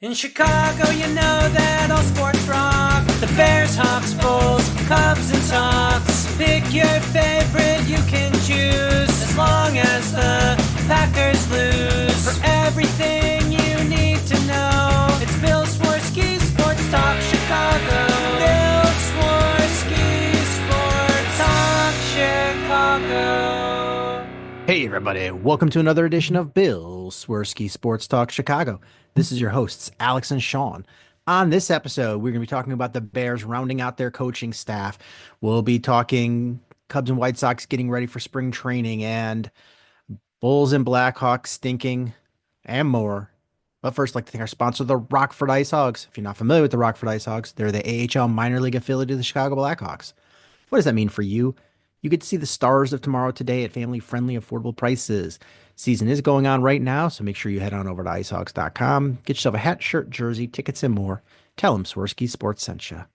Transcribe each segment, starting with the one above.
In Chicago, you know that all sports rock. The Bears, Hawks, Bulls, Cubs, and Sox. Pick your favorite, you can choose. As long as the Packers lose. For everything you need to know, it's Bill Swerski Sports Talk Chicago. Bill Swerski Sports Talk Chicago. Hey everybody, welcome to another edition of Bill Swerski Sports Talk Chicago. This is your hosts, Alex and Sean. On this episode, we're going to be talking about the Bears rounding out their coaching staff. We'll be talking Cubs and White Sox getting ready for spring training and Bulls and Blackhawks stinking and more. But first, I'd like to thank our sponsor, the Rockford Ice Hogs. If you're not familiar with the Rockford Ice Hogs, they're the AHL minor league affiliate of the Chicago Blackhawks. What does that mean for you? You get to see the stars of tomorrow today at family-friendly, affordable prices. Season is going on right now, so make sure you head on over to icehogs.com. Get yourself a hat, shirt, jersey, tickets, and more. Tell them Swerski Sports sent you.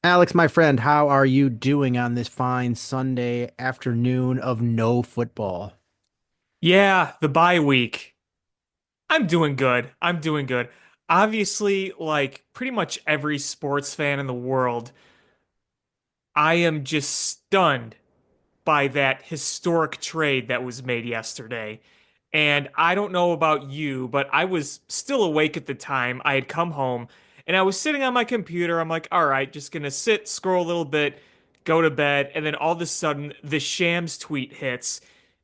Alex, my friend, how are you doing on this fine Sunday afternoon of no football? Yeah, the bye week. I'm doing good. I'm doing good. Obviously, like pretty much every sports fan in the world, I am just stunned by that historic trade that was made yesterday. And I don't know about you, but I was still awake at the time. I had come home and I was sitting on my computer. I'm like, all right, just gonna sit, scroll a little bit, go to bed. And then all of a sudden, the Shams tweet hits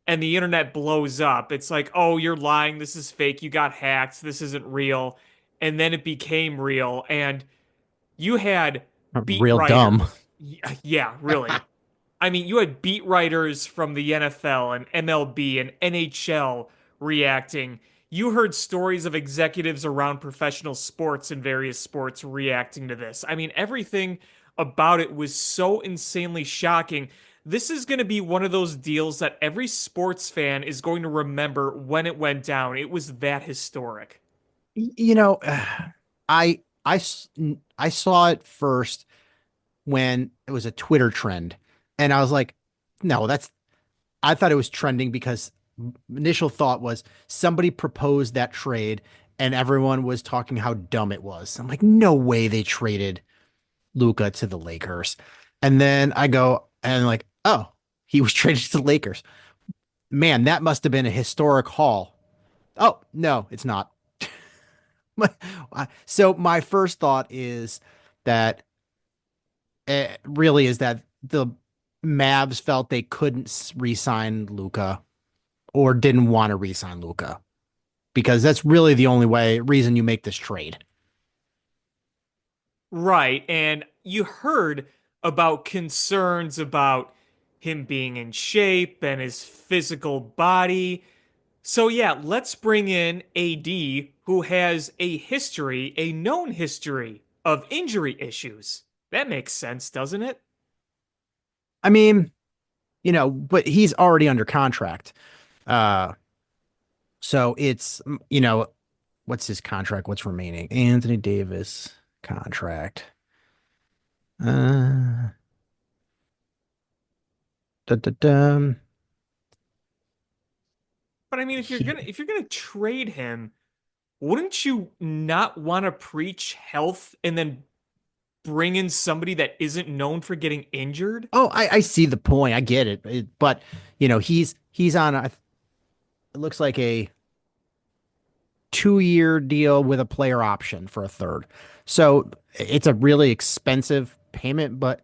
and the internet blows up. It's like, oh, you're lying. This is fake. You got hacked. This isn't real. And then it became real. And you had beat Real dumb. writers. Yeah, really. I mean, you had beat writers from the NFL and MLB and NHL reacting. You heard stories of executives around professional sports and various sports reacting to this. I mean, everything about it was so insanely shocking. This is going to be one of those deals that every sports fan is going to remember when it went down. It was that historic. You know, I I saw it first when it was a Twitter trend, and I was like, no, that's I thought it was trending because initial thought was somebody proposed that trade and everyone was talking how dumb it was. I'm like, no way they traded Luca to the Lakers. And then I go and like, oh, he was traded to the Lakers. Man, that must have been a historic haul. Oh, no, it's not. So my first thought is that really is that the Mavs felt they couldn't re-sign Luca or didn't want to re-sign Luca because that's really the only reason you make this trade. Right. And you heard about concerns about him being in shape and his physical body. So, yeah, let's bring in AD, who has a history, a known history of injury issues. That makes sense, doesn't it? I mean, but he's already under contract. Uh, so it's, what's his contract? What's remaining? Anthony Davis contract. Uh, da, da, da. But I mean, He, if you're gonna trade him, wouldn't you not want to preach health and then bring in somebody that isn't known for getting injured? oh, I see the point. I get it. But, he's on it looks like a 2-year deal with a player option for a third. So it's a really expensive payment, but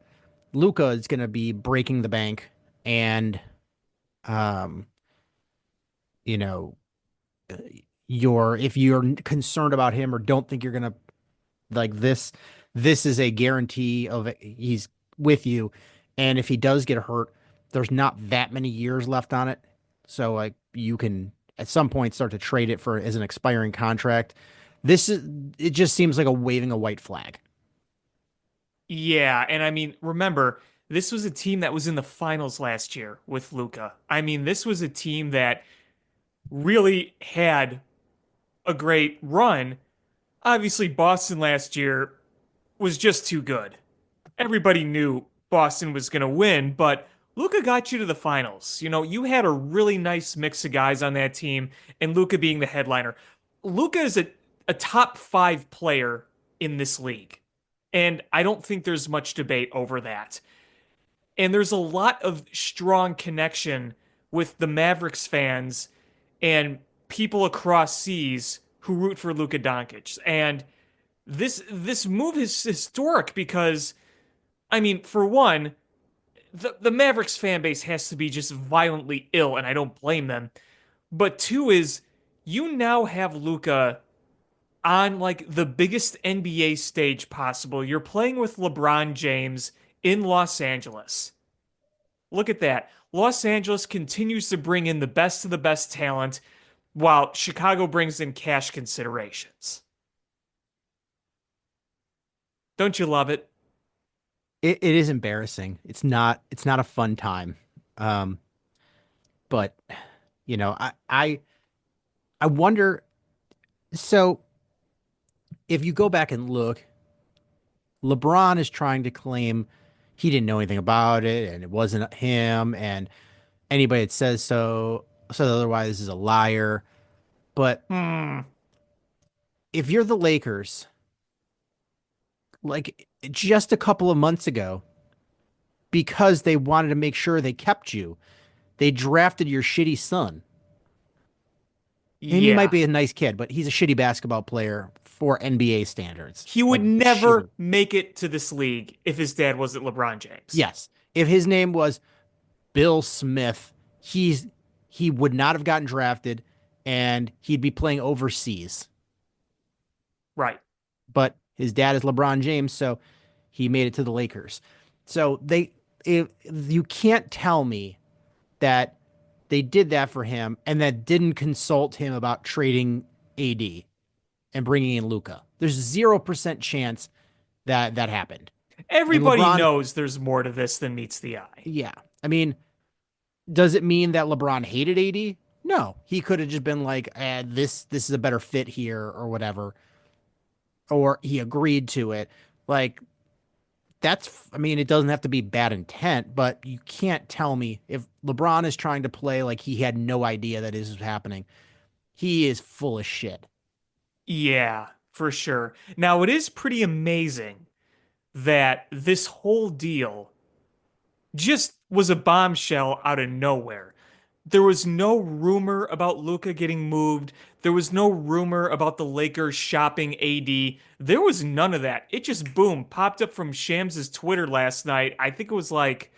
Luca is going to be breaking the bank. And, um, you know, if you're concerned about him or don't think you're going to like this is a guarantee of he's with you. And if he does get hurt, there's not that many years left on it. So like you can at some point start to trade it for as an expiring contract. It just seems like a waving a white flag. Yeah, and I mean, remember, this was a team that was in the finals last year with Luca. I mean, this was a team that really had a great run. Obviously, Boston last year was just too good. Everybody knew Boston was going to win, but Luca got you to the finals. You know, you had a really nice mix of guys on that team, and Luca being the headliner. Luca is a top 5 player in this league. And I don't think there's much debate over that. And there's a lot of strong connection with the Mavericks fans and people across seas who root for Luka Doncic. And this move is historic because, I mean, for one, the Mavericks fan base has to be just violently ill, and I don't blame them. But two is you now have Luka on like the biggest NBA stage possible. You're playing with LeBron James in Los Angeles. Look at that. Los Angeles continues to bring in the best of the best talent while Chicago brings in cash considerations. Don't you love it? It is embarrassing. It's not a fun time. Um, but I wonder. So if you go back and look, LeBron is trying to claim he didn't know anything about it and it wasn't him, and anybody that says otherwise is a liar. But Hmm. if you're the Lakers, like just a couple of months ago, because they wanted to make sure they kept you, they drafted your shitty son. And he might Yeah. be a nice kid, but he's a shitty basketball player for NBA standards. He would Like never shitty. make it to this league if his dad wasn't LeBron James. Yes. If his name was Bill Smith, he would not have gotten drafted and he'd be playing overseas. Right. But his dad is LeBron James, so he made it to the Lakers. So if you can't tell me that they did that for him and that didn't consult him about trading AD and bringing in Luca. There's 0% chance that that happened. And Everybody LeBron, knows there's more to this than meets the eye. yeah. I mean, does it mean that LeBron hated AD? No. He could have just been like, this is a better fit here or whatever. Or he agreed to it. Like, I mean, it doesn't have to be bad intent, but you can't tell me if LeBron is trying to play like he had no idea that this was happening. He is full of shit. Yeah, for sure. Now, it is pretty amazing that this whole deal just was a bombshell out of nowhere. There was no rumor about Luka getting moved. There was no rumor about the Lakers shopping AD. There was none of that. It just boom popped up from Shams's Twitter last night. I think it was like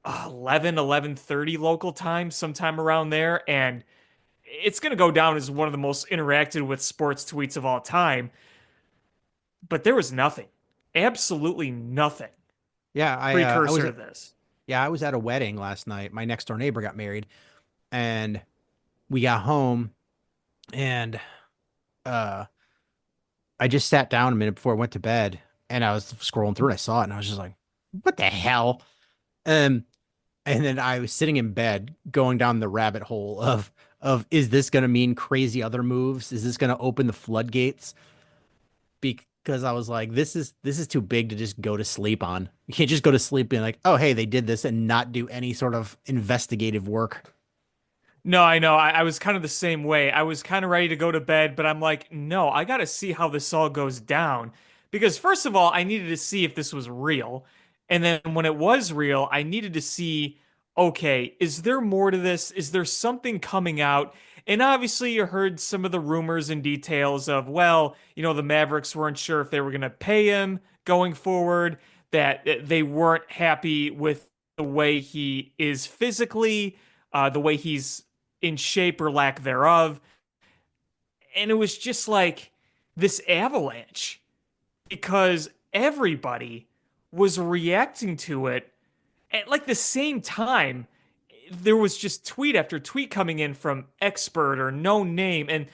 11:30 local time, sometime around there, and it's going to go down as one of the most interacted with sports tweets of all time. But there was nothing. Absolutely nothing Yeah, precursor to this. I was at a wedding last night. My next door neighbor got married, and we got home, and uh, I just sat down a minute before I went to bed, and I was scrolling through and I saw it, and I was just like, "What the hell?" Um, and then I was sitting in bed, going down the rabbit hole of is this going to mean crazy other moves? Is this going to open the floodgates? Because I was like, this is too big to just go to sleep on. You can't just go to sleep being like, oh, hey, they did this and not do any sort of investigative work. No, I know. I was kind of the same way. I was kind of ready to go to bed, but I'm like, no, I got to see how this all goes down. Because, first of all, I needed to see if this was real. And then when it was real, I needed to see, okay, is there more to this? Is there something coming out? And obviously, you heard some of the rumors and details of, well, the Mavericks weren't sure if they were going to pay him going forward, that they weren't happy with the way he is physically, the way he's in shape or lack thereof. And it was just like this avalanche because everybody was reacting to it at like the same time. There was just tweet after tweet coming in from expert or no name. And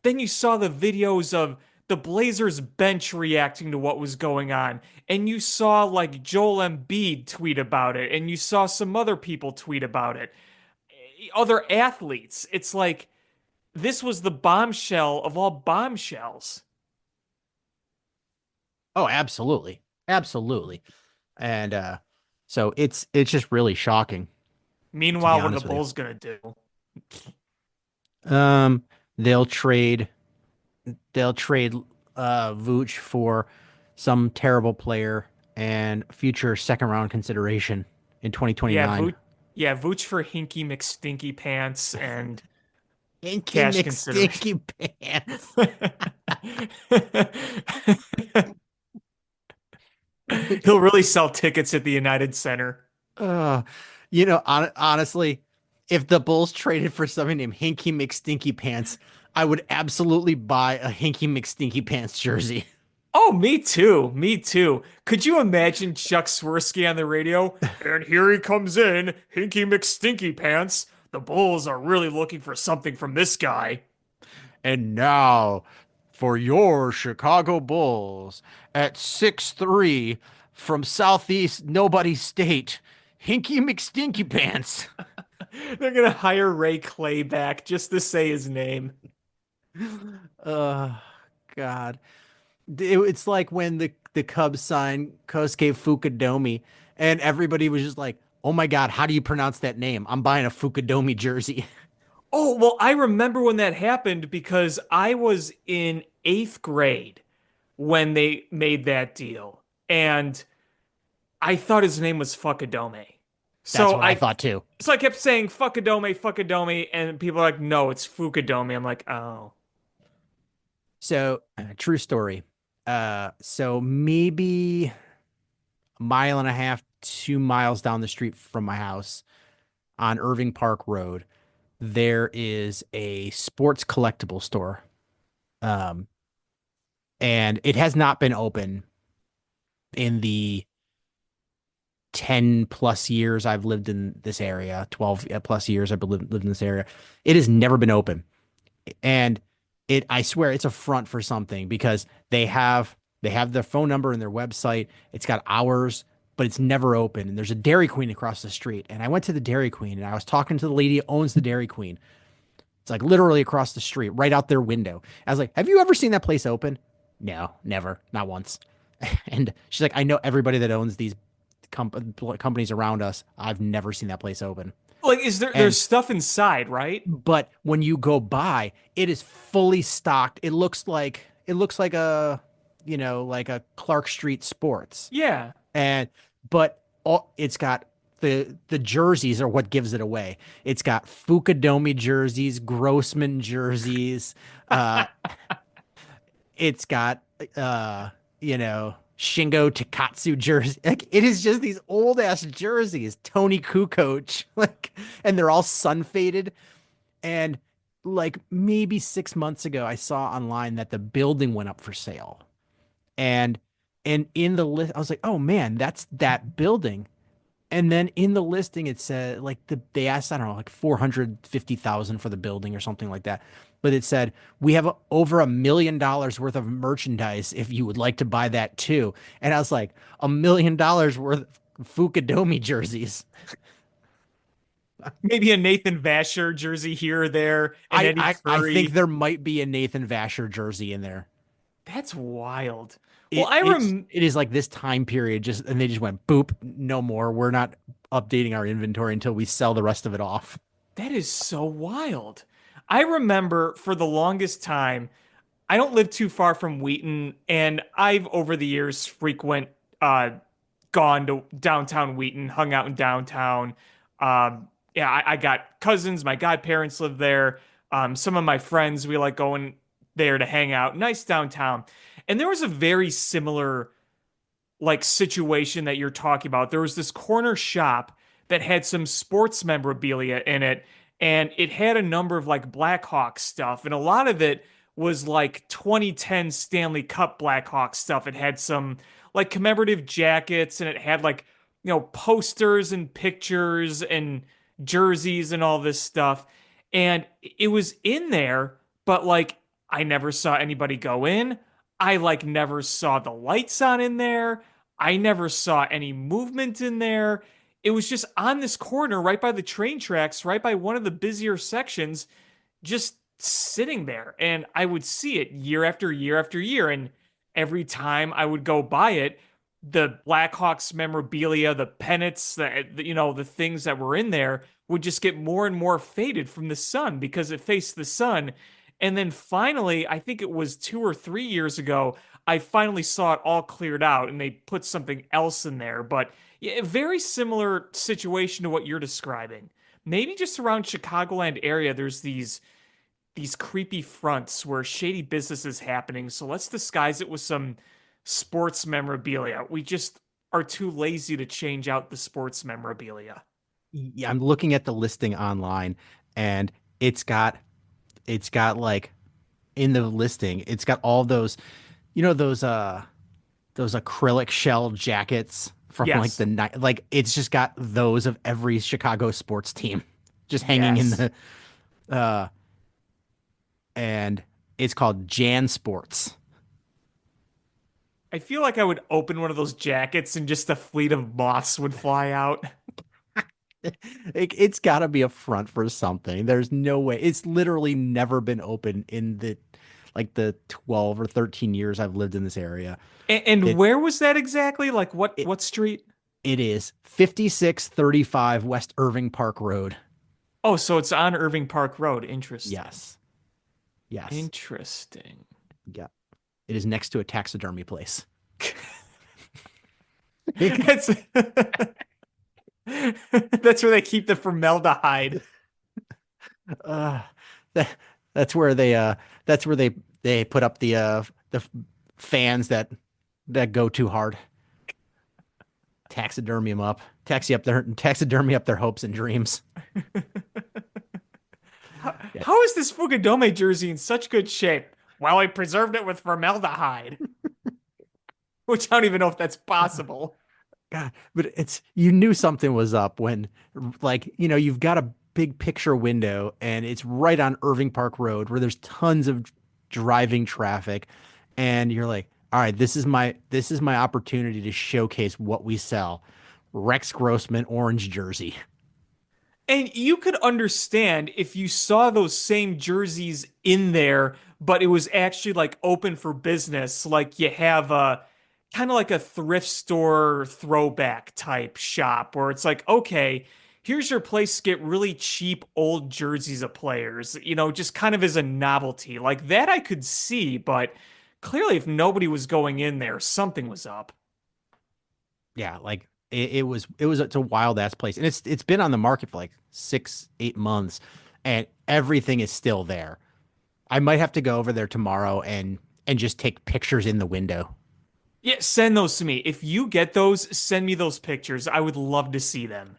then you saw the videos of the Blazers bench reacting to what was going on. And you saw like Joel Embiid tweet about it. And you saw some other people tweet about it, other athletes. It's like this was the bombshell of all bombshells. Oh, absolutely. Absolutely. And so it's just really shocking, to be Meanwhile, what are the honest with you. Bulls gonna do? Um, they'll trade they'll trade Vooch for some terrible player and future second round consideration in Yeah, 2029. Vooch, yeah, Vooch for Hinky McStinky Pants and Inky cash consideration. McStinky Pants. He'll really sell tickets at the United Center. Uh, honestly, if the Bulls traded for somebody named Hinky McStinky Pants, I would absolutely buy a Hinky McStinky Pants jersey. Oh, me too. Me too. Could you imagine Chuck Swerski on the radio? And here he comes in, Hinky McStinky Pants. The Bulls are really looking for something from this guy. And now for your Chicago Bulls at 6'3" from Southeast Nobody State, Hinky McStinky Pants. They're gonna hire Ray Clay back just to say his name. Uh, God. It's like when the Cubs signed Kosuke Fukudomi, and everybody was just like, "Oh my God, how do you pronounce that name? I'm buying a Fukudomi jersey." Oh, well, I remember when that happened because I was in eighth grade when they made that deal. And I thought his name was Fuckadome. That's So what I I thought too. so I kept saying Fuckadome, Fuckadome, and people are like, no, it's Fukadome. I'm like, oh. So, true story. So maybe a mile and a half, 2 miles down the street from my house on Irving Park Road, there is a sports collectible store. Um, and it has not been open in the 10 plus years I've lived in this area, 12 plus years I've lived in this area. It has never been open. And I swear it's a front for something because they have their phone number and their website. It's got hours, but it's never open. And there's a Dairy Queen across the street. And I went to the Dairy Queen and I was talking to the lady who owns the Dairy Queen. It's like literally across the street, right out their window. I was like, "Have you ever seen that place open?" No, never, not once. And she's like, "I know everybody that owns these companies around us. I've never seen that place open." Like, And there's stuff inside, right? but when you go by, it is fully stocked. It looks like like a Clark Street Sports. Yeah. And but it's got the jerseys are what gives it away. It's got Fukudomi jerseys, Grossman jerseys. Uh, it's got Shingo Takatsu jersey. Like it is just these old ass jerseys, Tony Kukoc, like, and they're all sun faded. And like maybe 6 months ago, I saw online that the building went up for sale. And in the list, I was like, oh man, that's that building. And then in the listing, it said like they asked, I don't know, like 450,000 for the building or something like that. But it said we have over $1 million worth of merchandise if you would like to buy that too. And I was like, $1 million worth of Fukudomi jerseys. Maybe a Nathan Vasher jersey here or there, and I, Eddie I I think Curry. there might be a Nathan Vasher jersey in there. That's wild. Well, It it's it is like this time period just and they just went boop, no more. We're not updating our inventory until we sell the rest of it off. that is so wild. I remember for the longest time, I don't live too far from Wheaton, and I've over the years uh gone to downtown Wheaton, hung out in downtown. Yeah, I got cousins, my godparents live there. Some of my friends, we like going there to hang out. Nice downtown. And there was a very similar like situation that you're talking about. There was this corner shop that had some sports memorabilia in it, and it had a number of like Blackhawks stuff, and a lot of it was like 2010 Stanley Cup Blackhawks stuff. It had some like commemorative jackets, and it had like posters and pictures and jerseys and all this stuff, and it was in there, but like I never saw anybody go in. I like never saw the lights on in there. I never saw any movement in there. It was just on this corner right by the train tracks, right by one of the busier sections, just sitting there. And I would see it year after year after year. And every time I would go by it, the Blackhawks memorabilia, the pennants, the things that were in there would just get more and more faded from the sun because it faced the sun. And then finally, I think it was 2 or 3 years ago, I finally saw it all cleared out and they put something else in there. But yeah, a very similar situation to what you're describing. Maybe just around Chicagoland area, there's these creepy fronts where shady business is happening. So let's disguise it with some sports memorabilia. We just are too lazy to change out the sports memorabilia. Yeah, I'm looking at the listing online, and it's got like in the listing, it's got all those, those acrylic shell jackets from like Yes. the night. Like it's just got those of every Chicago sports team just hanging in Yes. the uh and it's called Jan Sports. I feel like I would open one of those jackets and just a fleet of moths would fly out. It's got to be a front for something. There's no way. It's literally never been open in the 12 or 13 years I've lived in this area. And It where was that exactly? Like what it what street? it is 5635 West Irving Park Road. Oh, so it's on Irving Park Road. Interesting. Yes. Yes. Interesting. Yeah. It is next to a taxidermy place. That's that's where they keep the formaldehyde. Uh, that, that's where they put up the fans that go too hard. Taxidermy them up. Taxidermy up their hopes and dreams. How, Yeah. how is this Fukudome jersey in such good shape? Well, I preserved it with formaldehyde, which I don't even know if that's possible. God, but you knew something was up when, like, you've got a big picture window and it's right on Irving Park Road where there's tons of driving traffic, and you're like, all right, this is my opportunity to showcase what we sell. Rex Grossman orange jersey. And you could understand if you saw those same jerseys in there, but it was actually like open for business, like you have a kind of like a thrift store throwback type shop where it's like, okay, here's your place to get really cheap old jerseys of players, just kind of as a novelty. Like that I could see, but clearly if nobody was going in there, something was up. Yeah, like it's a wild ass place, and it's been on the market for like 6 8 months, and everything is still there. I might have to go over there tomorrow and just take pictures in the window. Yeah, send those to me. If you get those, send me those pictures. I would love to see them.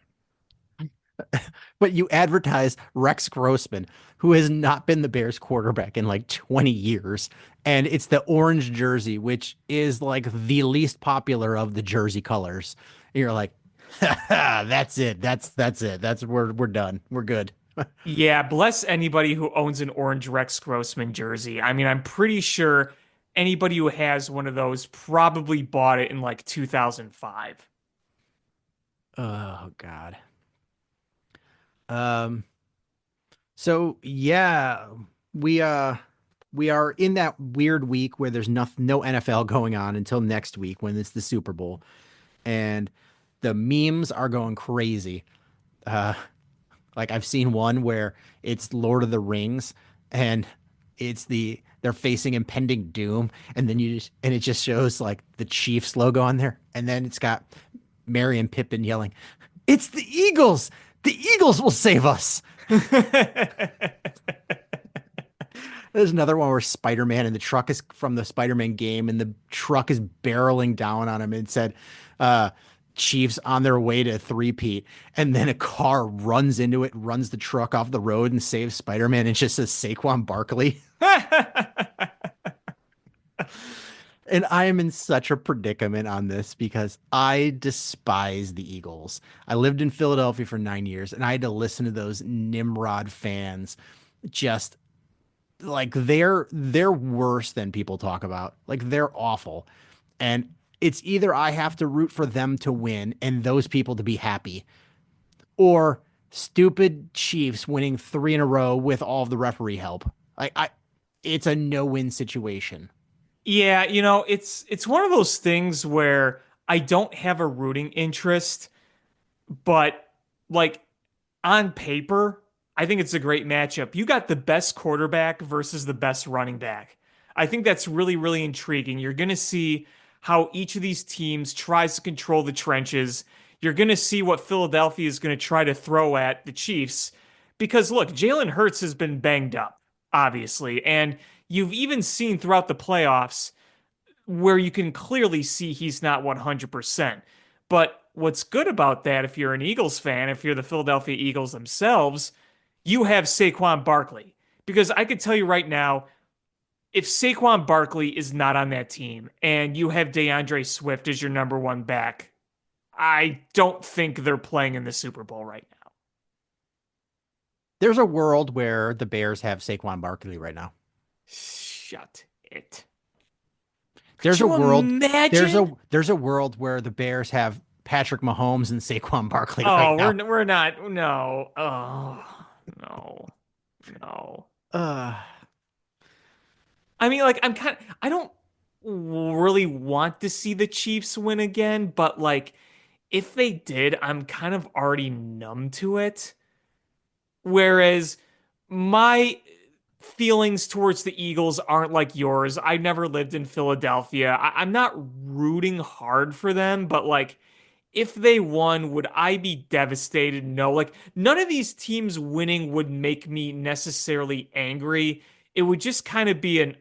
But you advertise Rex Grossman, who has not been the Bears quarterback in like 20 years, and it's the orange jersey, which is like the least popular of the jersey colors. And you're like, that's it. That's it. We're done. We're good. Yeah, bless anybody who owns an orange Rex Grossman jersey. I mean, I'm pretty sure anybody who has one of those probably bought it in like 2005. Oh God. Um, so yeah, we uh we are in that weird week where there's no NFL going on until next week when it's the Super Bowl, and the memes are going crazy. Uh, like I've seen one where it's Lord of the Rings, and they're facing impending doom, and then it just shows like the Chiefs logo on there, and then it's got Merry and Pippin yelling, "It's the Eagles! The Eagles will save us!" There's another one where Spider-Man and the truck is from the Spider-Man game, and the truck is barreling down on him, and it said, Chiefs on their way to three-peat. And then a car runs into it, runs the truck off the road and saves Spider-Man. And it just says Saquon Barkley. And I am in such a predicament on this because I despise the Eagles. I lived in Philadelphia for 9 years, and I had to listen to those Nimrod fans just like they're worse than people talk about. Like they're awful. And it's either I have to root for them to win and those people to be happy, or stupid Chiefs winning three in a row with all of the referee help. It's a no-win situation. Yeah, it's one of those things where I don't have a rooting interest, but like on paper, I think it's a great matchup. You got the best quarterback versus the best running back. I think that's really, really intriguing. You're going to see how each of these teams tries to control the trenches. You're going to see what Philadelphia is going to try to throw at the Chiefs. Because look, Jalen Hurts has been banged up, obviously. And you've even seen throughout the playoffs where you can clearly see he's not 100%. But what's good about that, if you're an Eagles fan, if you're the Philadelphia Eagles themselves, you have Saquon Barkley. Because I could tell you right now, if Saquon Barkley is not on that team and you have DeAndre Swift as your number one back, I don't think they're playing in the Super Bowl right now. There's a world where the Bears have Saquon Barkley right now. Shut it. There's Could a you world. imagine? There's a world where the Bears have Patrick Mahomes and Saquon Barkley right Oh, now. we're not. No. Oh, no. No. Uh, I mean, like, I don't really want to see the Chiefs win again, but like, if they did, I'm kind of already numb to it. Whereas my feelings towards the Eagles aren't like yours. I never lived in Philadelphia. I'm not rooting hard for them, but like, if they won, would I be devastated? No. Like, none of these teams winning would make me necessarily angry. It would just kind of be an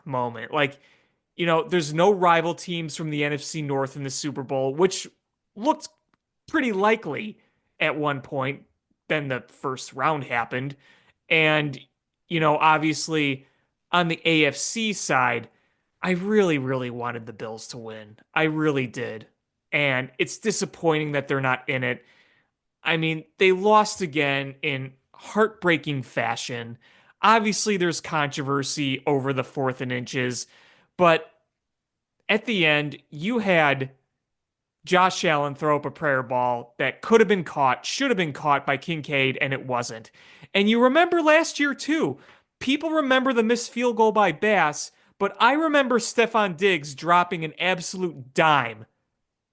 moment. Like, there's no rival teams from the NFC North in the Super Bowl, which looked pretty likely at one point. Then the first round happened. And, obviously on the AFC side, I really, really wanted the Bills to win. I really did. And it's disappointing that they're not in it. I mean, they lost again in heartbreaking fashion. Obviously, there's controversy over the 4th and inches, but at the end, you had Josh Allen throw up a prayer ball that could have been caught, should have been caught by Kincaid, and it wasn't. And you remember last year, too. People remember the missed field goal by Bass, but I remember Stephon Diggs dropping an absolute dime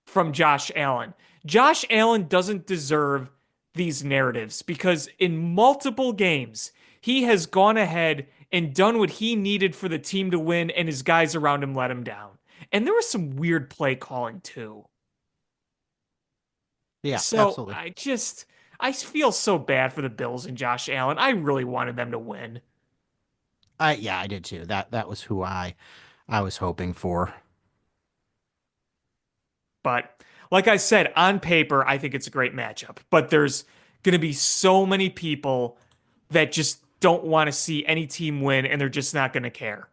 from Josh Allen. Josh Allen doesn't deserve these narratives because in multiple games, he has gone ahead and done what he needed for the team to win, and his guys around him let him down. And there was some weird play calling, too. yeah, So absolutely. I feel so bad for the Bills and Josh Allen. I really wanted them to win. I did too. That was who I was hoping for. But like I said, on paper, I think it's a great matchup. But there's going to be so many people that just don't want to see any team win and they're just not going to care.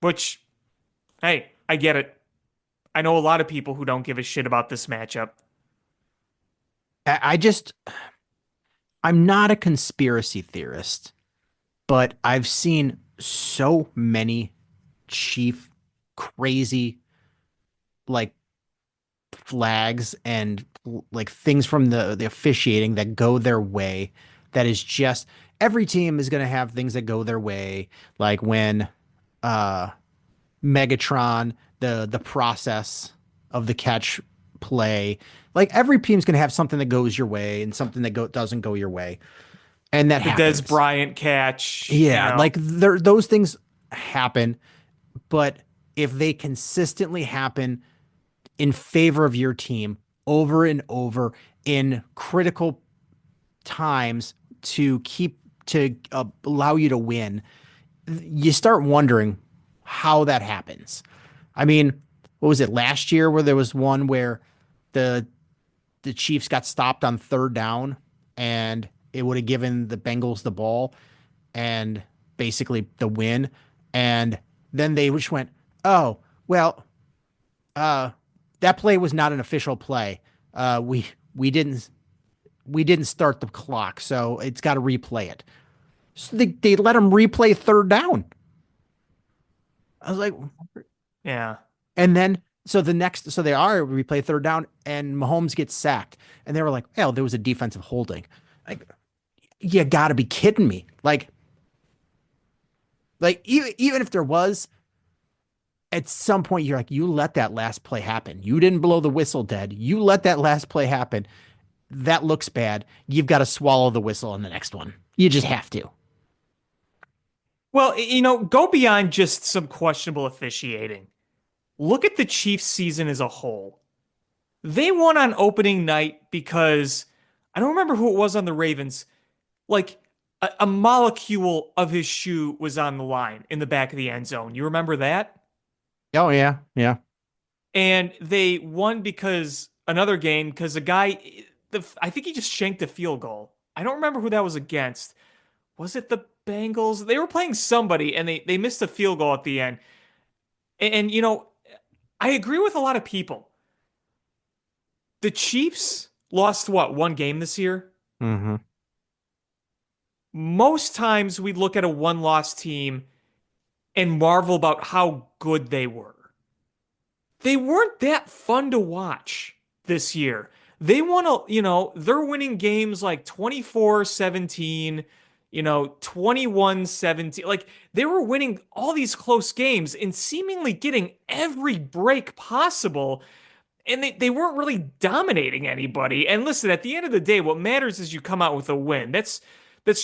Which, hey, I get it. I know a lot of people who don't give a shit about this matchup. I just I'm not a conspiracy theorist, but I've seen so many chief crazy like flags and like things from the officiating that go their way that is just every team is going to have things that go their way like when uh Megatron the process of the catch play like every team's going to have something that goes your way and something that doesn't go your way and that The Des happens. Bryant catch, Yeah, like those things happen, but if they consistently happen in favor of your team over and over in critical times to keep to allow you to win, you start wondering how that happens. I mean, what was it last year where there was one where the the Chiefs got stopped on 3rd down and it would have given the Bengals the ball and basically the win. And then they just went, oh, well, uh, that play was not an official play. We didn't start the clock, so it's got to replay it. So they let them replay 3rd down. I was like, yeah. and then so they are replay 3rd down, and Mahomes gets sacked, and they were like, "Well, there was a defensive holding." Like, you got to be kidding me! Like even if there was, at some point you're like, you let that last play happen. You didn't blow the whistle dead. You let that last play happen. that looks bad. You've got to swallow the whistle in the next one. You just have to. Well, go beyond just some questionable officiating. Look at the Chiefs season as a whole. They won on opening night because I don't remember who it was on the Ravens. Like a molecule of his shoe was on the line in the back of the end zone. You remember that? Oh yeah, yeah. And they won because another game because a guy, I think he just shanked a field goal. I don't remember who that was against. Was it the Bengals? They were playing somebody and they missed a field goal at the end. And I agree with a lot of people. The Chiefs lost what, one game this year? Mm-hmm. Most times we look at a one-loss team and marvel about how good they were. They weren't that fun to watch this year. They want to, they're winning games like 24-17, 21-17. Like they were winning all these close games and seemingly getting every break possible. And they weren't really dominating anybody. And listen, at the end of the day, what matters is you come out with a win. That's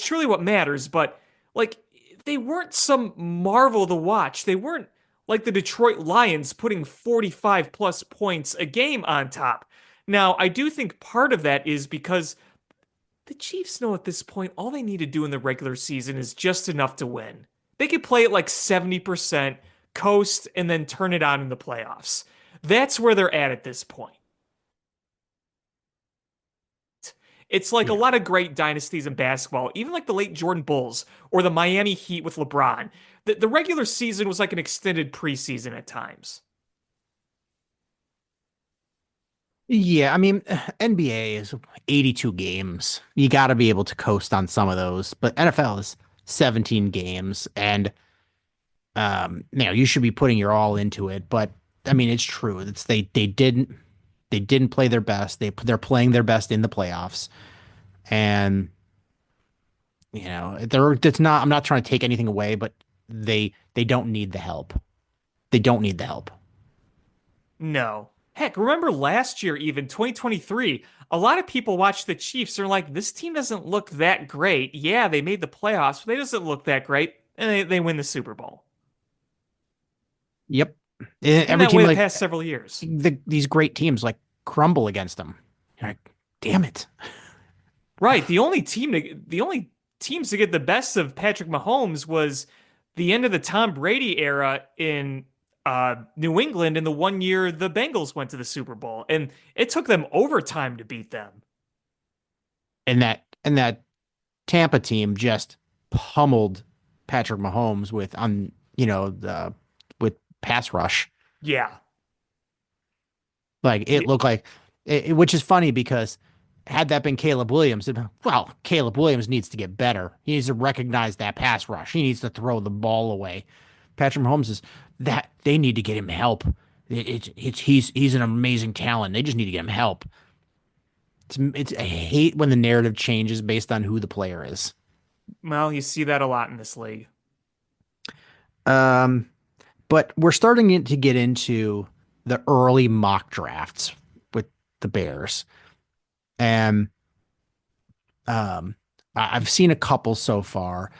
truly what matters. But like they weren't some marvel to watch. They weren't like the Detroit Lions putting 45 plus points a game on top. Now, I do think part of that is because the Chiefs know at this point all they need to do in the regular season is just enough to win. They could play it like 70%, coast, and then turn it on in the playoffs. That's where they're at this point. It's like a Yeah. lot of great dynasties in basketball, even like the late Jordan Bulls or the Miami Heat with LeBron. The regular season was like an extended preseason at times. Yeah, I mean, NBA is 82 games. You got to be able to coast on some of those, but NFL is 17 games, and you should be putting your all into it. But I mean, it's true. They didn't play their best. They're playing their best in the playoffs, and it's not. I'm not trying to take anything away, but they don't need the help. They don't need the help. No. Heck, remember last year, even 2023, a lot of people watched the Chiefs and are like, this team doesn't look that great. Yeah, they made the playoffs, but they doesn't look that great. And they win the Super Bowl. Yep. It's been Every that team way the like past several years. these great teams like crumble against them. You're like, damn it. Right. The only teams to get the best of Patrick Mahomes was the end of the Tom Brady era in New England in the one year the Bengals went to the Super Bowl. And it took them overtime to beat them. And that Tampa team just pummeled Patrick Mahomes with pass rush. Yeah. Like it Y- looked like which is funny because had that been Caleb Williams, well, Caleb Williams needs to get better. He needs to recognize that pass rush. He needs to throw the ball away. Patrick Mahomes is that they need to get him help. He's an amazing talent. They just need to get him help. I hate when the narrative changes based on who the player is. Well, you see that a lot in this league. Um, but we're starting to get into the early mock drafts with the Bears, and I've seen a couple so far,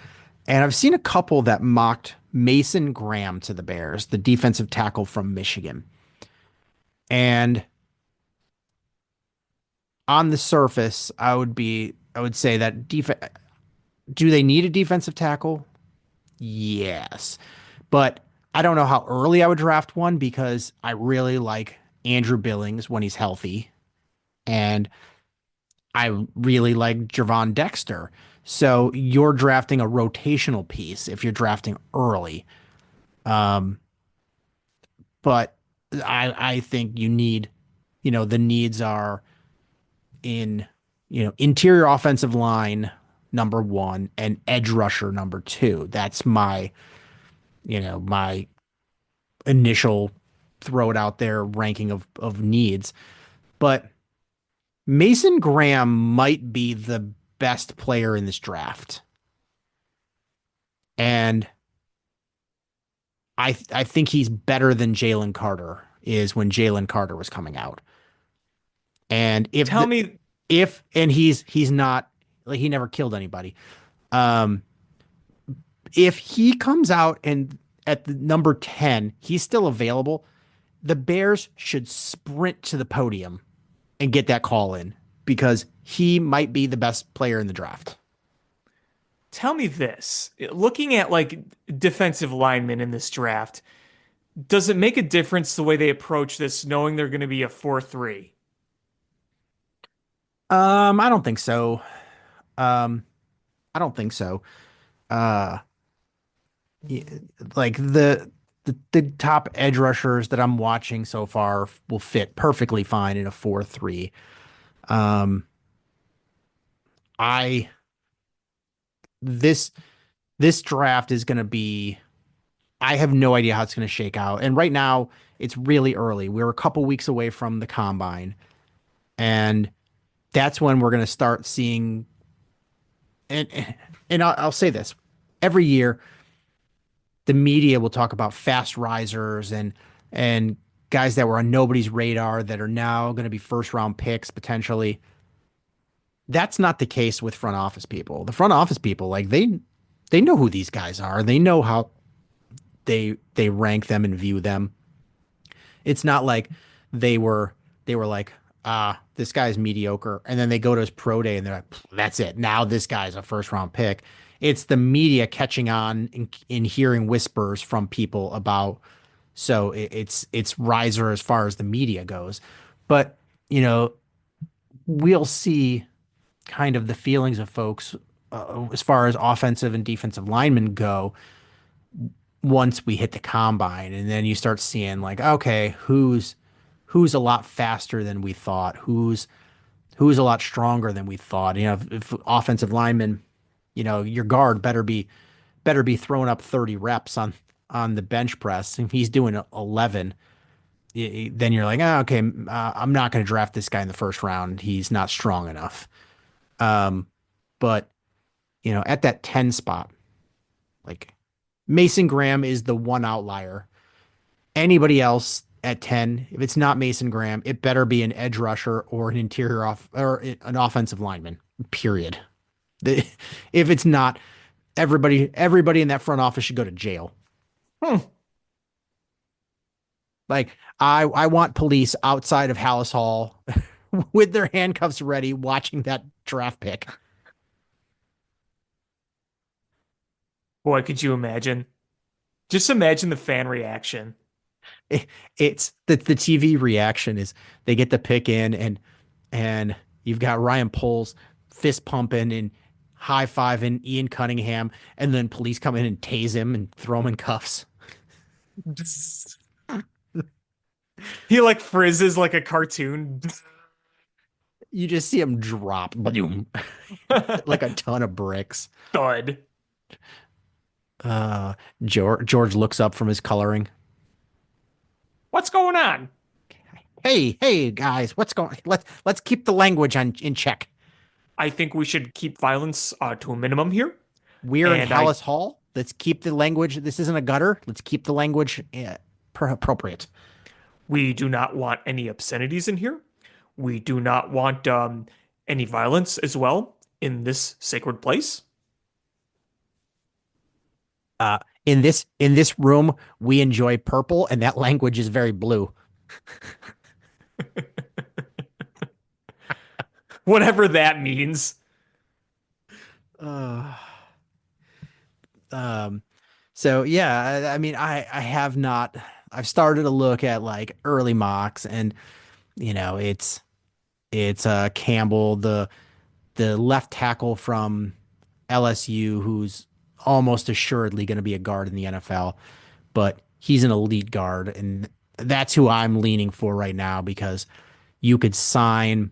and I've seen a couple that mocked Mason Graham to the Bears, the defensive tackle from Michigan. And on the surface, I would say that do they need a defensive tackle? Yes. But I don't know how early I would draft one because I really like Andrew Billings when he's healthy. And I really like Javon Dexter. So you're drafting a rotational piece if you're drafting early. Um, but I think the needs are in, interior offensive line number one and edge rusher number two. That's my initial throw it out there ranking of needs. But Mason Graham might be the best player in this draft. And I think he's better than Jalen Carter is when Jalen Carter was coming out. And if Tell the, me If and he's not like he never killed anybody. Um, if he comes out and at the number 10, he's still available, the Bears should sprint to the podium and get that call in because he might be the best player in the draft. Tell me this. Looking at like defensive linemen in this draft, does it make a difference the way they approach this, knowing they're going to be a 4-3? I don't think so. Um, I don't think so. Uh, y- like the top edge rushers that I'm watching so far will fit perfectly fine in a 4-3. Um, I this this draft is going to be I have no idea how it's going to shake out. And right now it's really early. We're a couple weeks away from the combine, and that's when we're going to start seeing and I'll say this. Every year the media will talk about fast risers and guys that were on nobody's radar that are now going to be first round picks potentially. That's not the case with front office people. The front office people, like they know who these guys are. They know how they rank them and view them. It's not like they were they were like, this guy's mediocre, and then they go to his pro day and they're like, that's it. Now this guy's a first round pick. It's the media catching on and hearing whispers from people about. So it's riser as far as the media goes, but you know we'll see kind of the feelings of folks as far as offensive and defensive linemen go once we hit the combine, and then you start seeing like, okay, who's a lot faster than we thought, who's a lot stronger than we thought. If offensive linemen, your guard better be throwing up 30 reps on the bench press. If he's doing 11, then you're like, oh, okay, I'm not going to draft this guy in the first round. He's not strong enough. But at that 10 spot, like Mason Graham is the one outlier. Anybody else at 10, if it's not Mason Graham, it better be an edge rusher or an interior off or an offensive lineman. Period. If it's not, everybody in that front office should go to jail. Hmm. Like I want police outside of Hallis Hall with their handcuffs ready, watching that draft pick. Boy, could you imagine? Just imagine the fan reaction. It's the TV reaction is they get the pick in and you've got Ryan Poles fist pumping and high fiving Ian Cunningham, and then police come in and tase him and throw him in cuffs. He like frizzes like a cartoon. You just see him drop, boom, like a ton of bricks. Thud. Uh, George looks up from his coloring. What's going on? Hey, guys, what's going? Let's keep the language in check. I think we should keep violence to a minimum here. We're in And I Hallis Hall. Let's keep the language. This isn't a gutter. Let's keep the language appropriate. We do not want any obscenities in here. We do not want any violence as well in this sacred place. In this room, we enjoy purple, and that language is very blue. Whatever that means. Uh, um, so yeah, I mean, I have not. I've started to look at like early mocks, and it's Campbell, the left tackle from LSU, who's almost assuredly going to be a guard in the NFL, but he's an elite guard, and that's who I'm leaning for right now because you could sign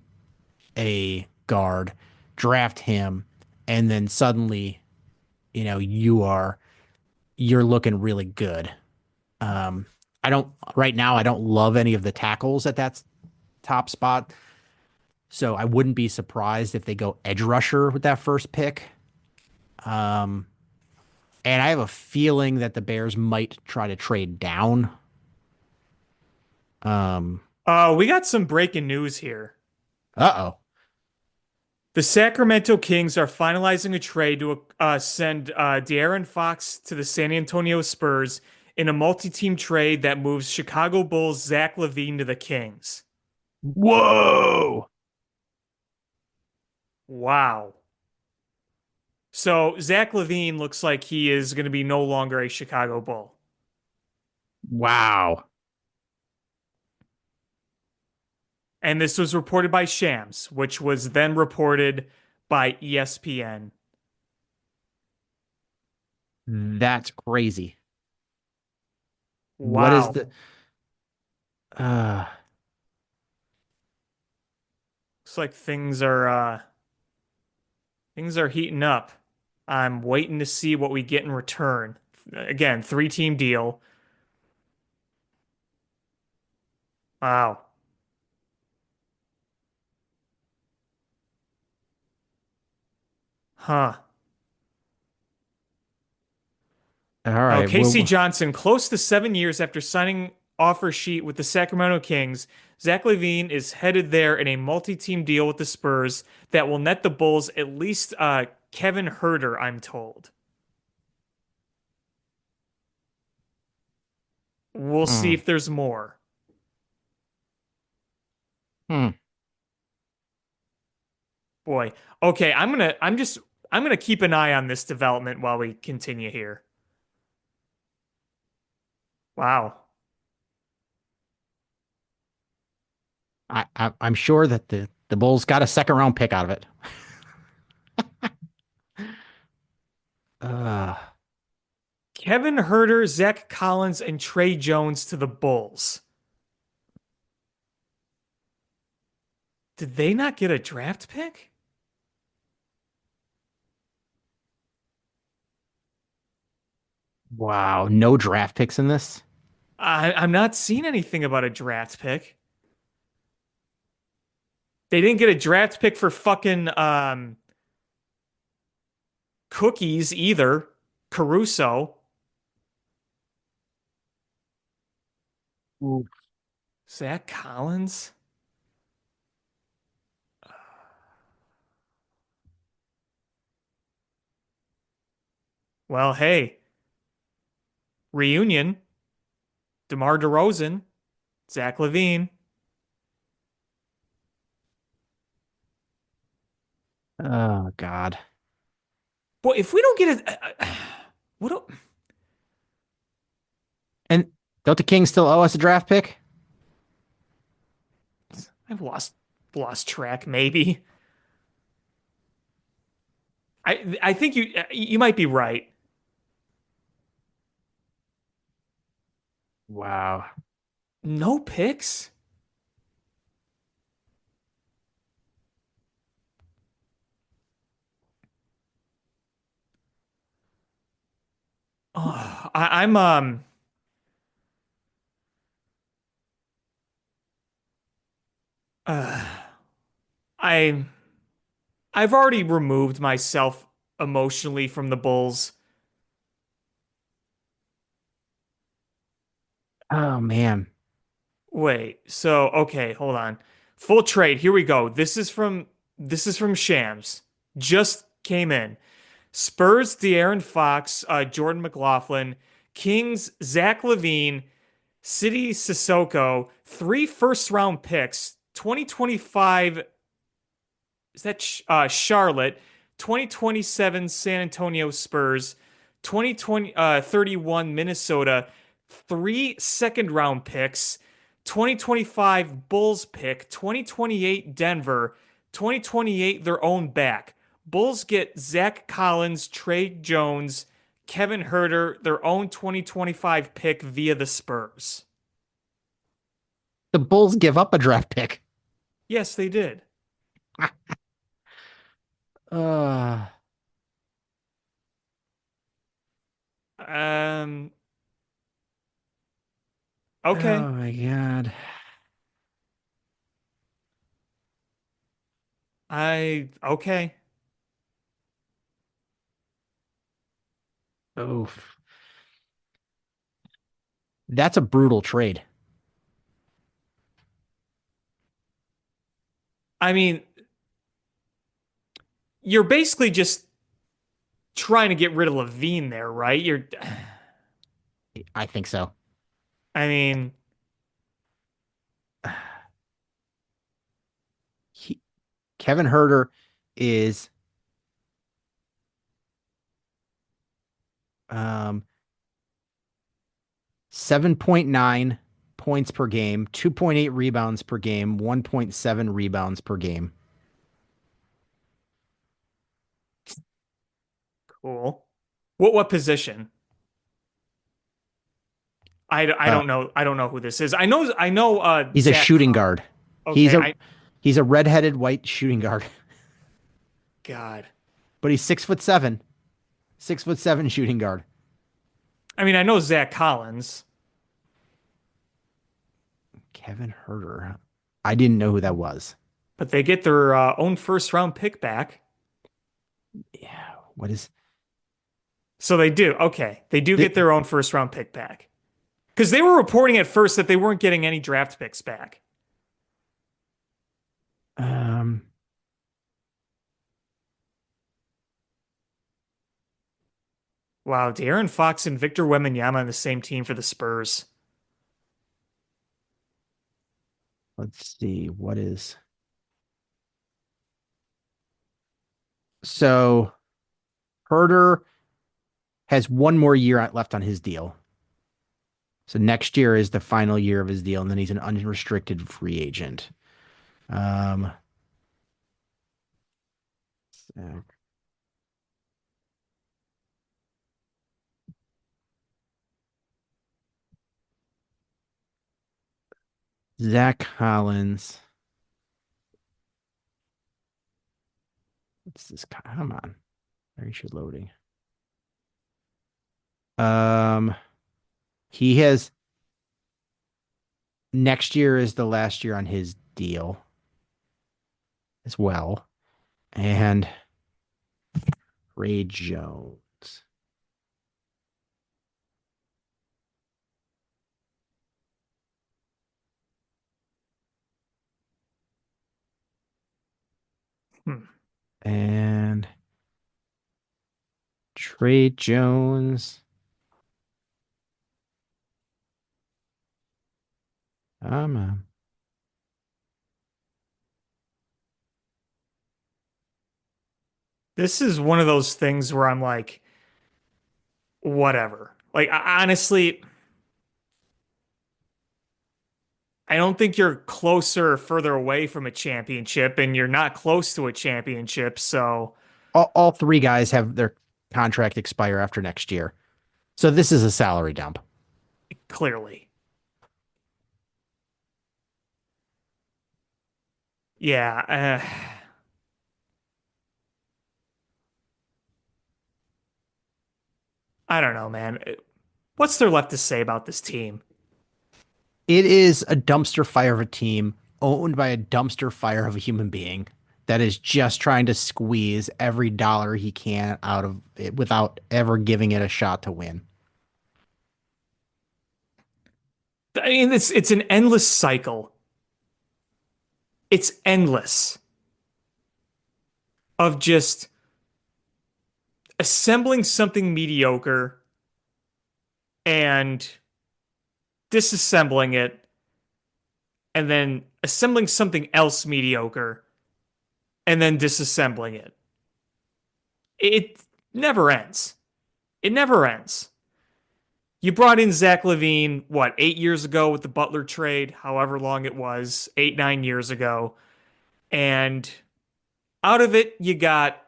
a guard, draft him, and then suddenly, you're looking really good. I don't right now. I don't love any of the tackles at that top spot, so I wouldn't be surprised if they go edge rusher with that first pick. Um, and I have a feeling that the Bears might try to trade down. Um, We got some breaking news here. uh-oh. The Sacramento Kings are finalizing a trade to send De'Aaron Fox to the San Antonio Spurs in a multi-team trade that moves Chicago Bulls Zach Lavine to the Kings. Whoa. Wow. So Zach Lavine looks like he is going to be no longer a Chicago Bull. Wow. And this was reported by Shams, which was then reported by ESPN. That's crazy. What is Wow. the uh Looks like things are heating up. I'm waiting to see what we get in return. Again, three-team deal. Wow. Huh. all Oh, right. Casey Johnson, close to 7 years after signing offer sheet with the Sacramento Kings, Zach Lavine is headed there in a multi-team deal with the Spurs that will net the Bulls at least Kevin Herter, I'm told. We'll see Hmm. if there's more. Hmm. Boy. Okay, I'm gonna keep an eye on this development while we continue here. Wow. I'm sure that the Bulls got a second round pick out of it. Uh Kevin Herter, Zach Collins, and Trey Jones to the Bulls. Did they not get a draft pick? wow. No draft picks in this. I'm not seeing anything about a draft pick. They didn't get a draft pick for fucking cookies either. Caruso. Ooh. Zach Collins. Well, hey, reunion. DeMar DeRozan, Zach Lavine. Oh God. Boy, if we don't get what? And don't the Kings still owe us a draft pick? I've lost track. Maybe I think you might be right. Wow. No picks. Oh, I'm uh, I I've already removed myself emotionally from the Bulls. Oh man. Wait, so okay, hold on. Full trade. Here we go. This is from Shams. Just came in. Spurs, De'Aaron Fox, Jordan McLaughlin, Kings, Zach Lavine, City Sissoko, three first-round picks, 2025 is that Charlotte, 2027 San Antonio Spurs, 2020 31 Minnesota, three second round picks, 2025 Bulls pick, 2028 Denver, 2028 their own back. Bulls get Zach Collins, Trey Jones, Kevin Herter, their own 2025 pick via the Spurs. The Bulls give up a draft pick. Yes, they did. Uh Um, okay. oh my God. Okay. Oof. That's a brutal trade. I mean, you're basically just trying to get rid of Levine there, right? I think so. I mean, He, Kevin Herter is um 7.9 points per game, 2.8 rebounds per game, 1.7 rebounds per game. cool. What position? I Uh, don't know. I don't know who this is. I know he's a Zach shooting Collins. guard. He's Okay, a I he's a redheaded white shooting guard, God. but he's 6'7", 6'7" shooting guard. I mean, I know Zach Collins, Kevin Herter. I didn't know who that was. but they get their own first round pick back. Yeah, what is So they do. Okay. They do the get their own first round pick back. Because they were reporting at first that they weren't getting any draft picks back. um Wow, De'Aaron Fox and Victor Wembanyama on the same team for the Spurs. let's see what is so Herter has one more year left on his deal. So next year is the final year of his deal, and then he's an unrestricted free agent. Um, Zach Collins. What's this? Come on. Very should loading. Um, he has next year is the last year on his deal as well. And Ray Jones. Hmm. And Trey Jones. Um, This is one of those things where I'm like, whatever. Like, honestly, I don't think you're closer or further away from a championship, and you're not close to a championship. So all three guys have their contract expire after next year. So this is a salary dump. clearly, yeah. I don't know, man. What's there left to say about this team? It is a dumpster fire of a team owned by a dumpster fire of a human being that is just trying to squeeze every dollar he can out of it without ever giving it a shot to win. I mean, it's an endless cycle. It's endless of just assembling something mediocre and disassembling it and then assembling something else mediocre and then disassembling it. It never ends. It never ends. You brought in Zach Lavine, what, 8 years ago with the Butler trade, however long it was, 8, 9 years ago. And out of it, you got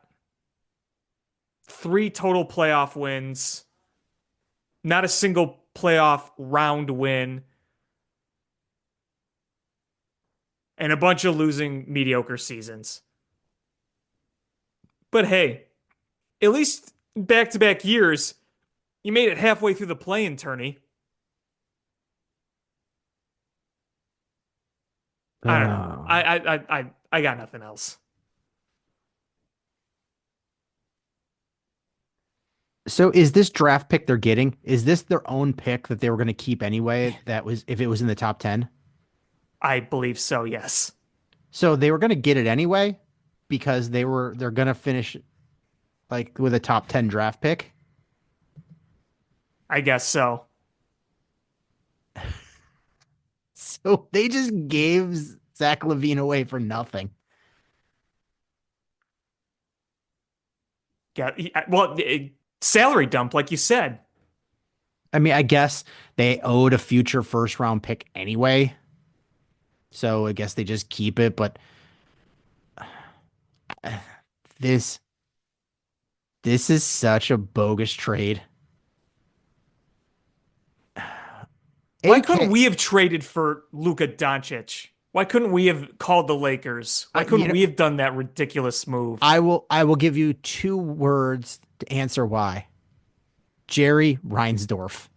three total playoff wins, not a single playoff round win, and a bunch of losing mediocre seasons. But hey, at least back to back years, you made it halfway through the play-in tourney. I don't know. Oh. I got nothing else. So is this draft pick they're getting? Is this their own pick that they were going to keep anyway? That was if it was in the top 10. I believe so, yes. So they were going to get it anyway. because they're gonna finish like with a top 10 draft pick. I guess so. So they just gave Zach Lavine away for nothing. Yeah. Well, salary dump, like you said. I mean, I guess they owed a future first round pick anyway. So I guess they just keep it, but this this is such a bogus trade. Why couldn't AK, we have traded for Luka Doncic? Why couldn't we have called the Lakers? Why you couldn't know, we have done that ridiculous move? I will give you two words to answer why. Jerry Reinsdorf.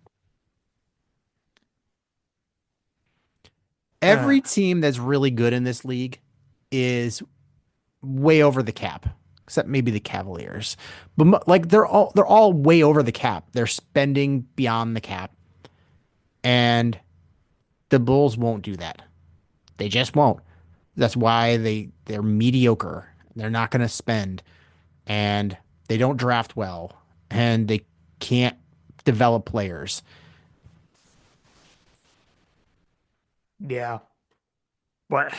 Uh, Every team that's really good in this league is way over the cap, except maybe the Cavaliers. But like they're all way over the cap. They're spending beyond the cap, and the Bulls won't do that. They just won't. That's why they're mediocre. They're not going to spend, and they don't draft well, and they can't develop players. yeah. But,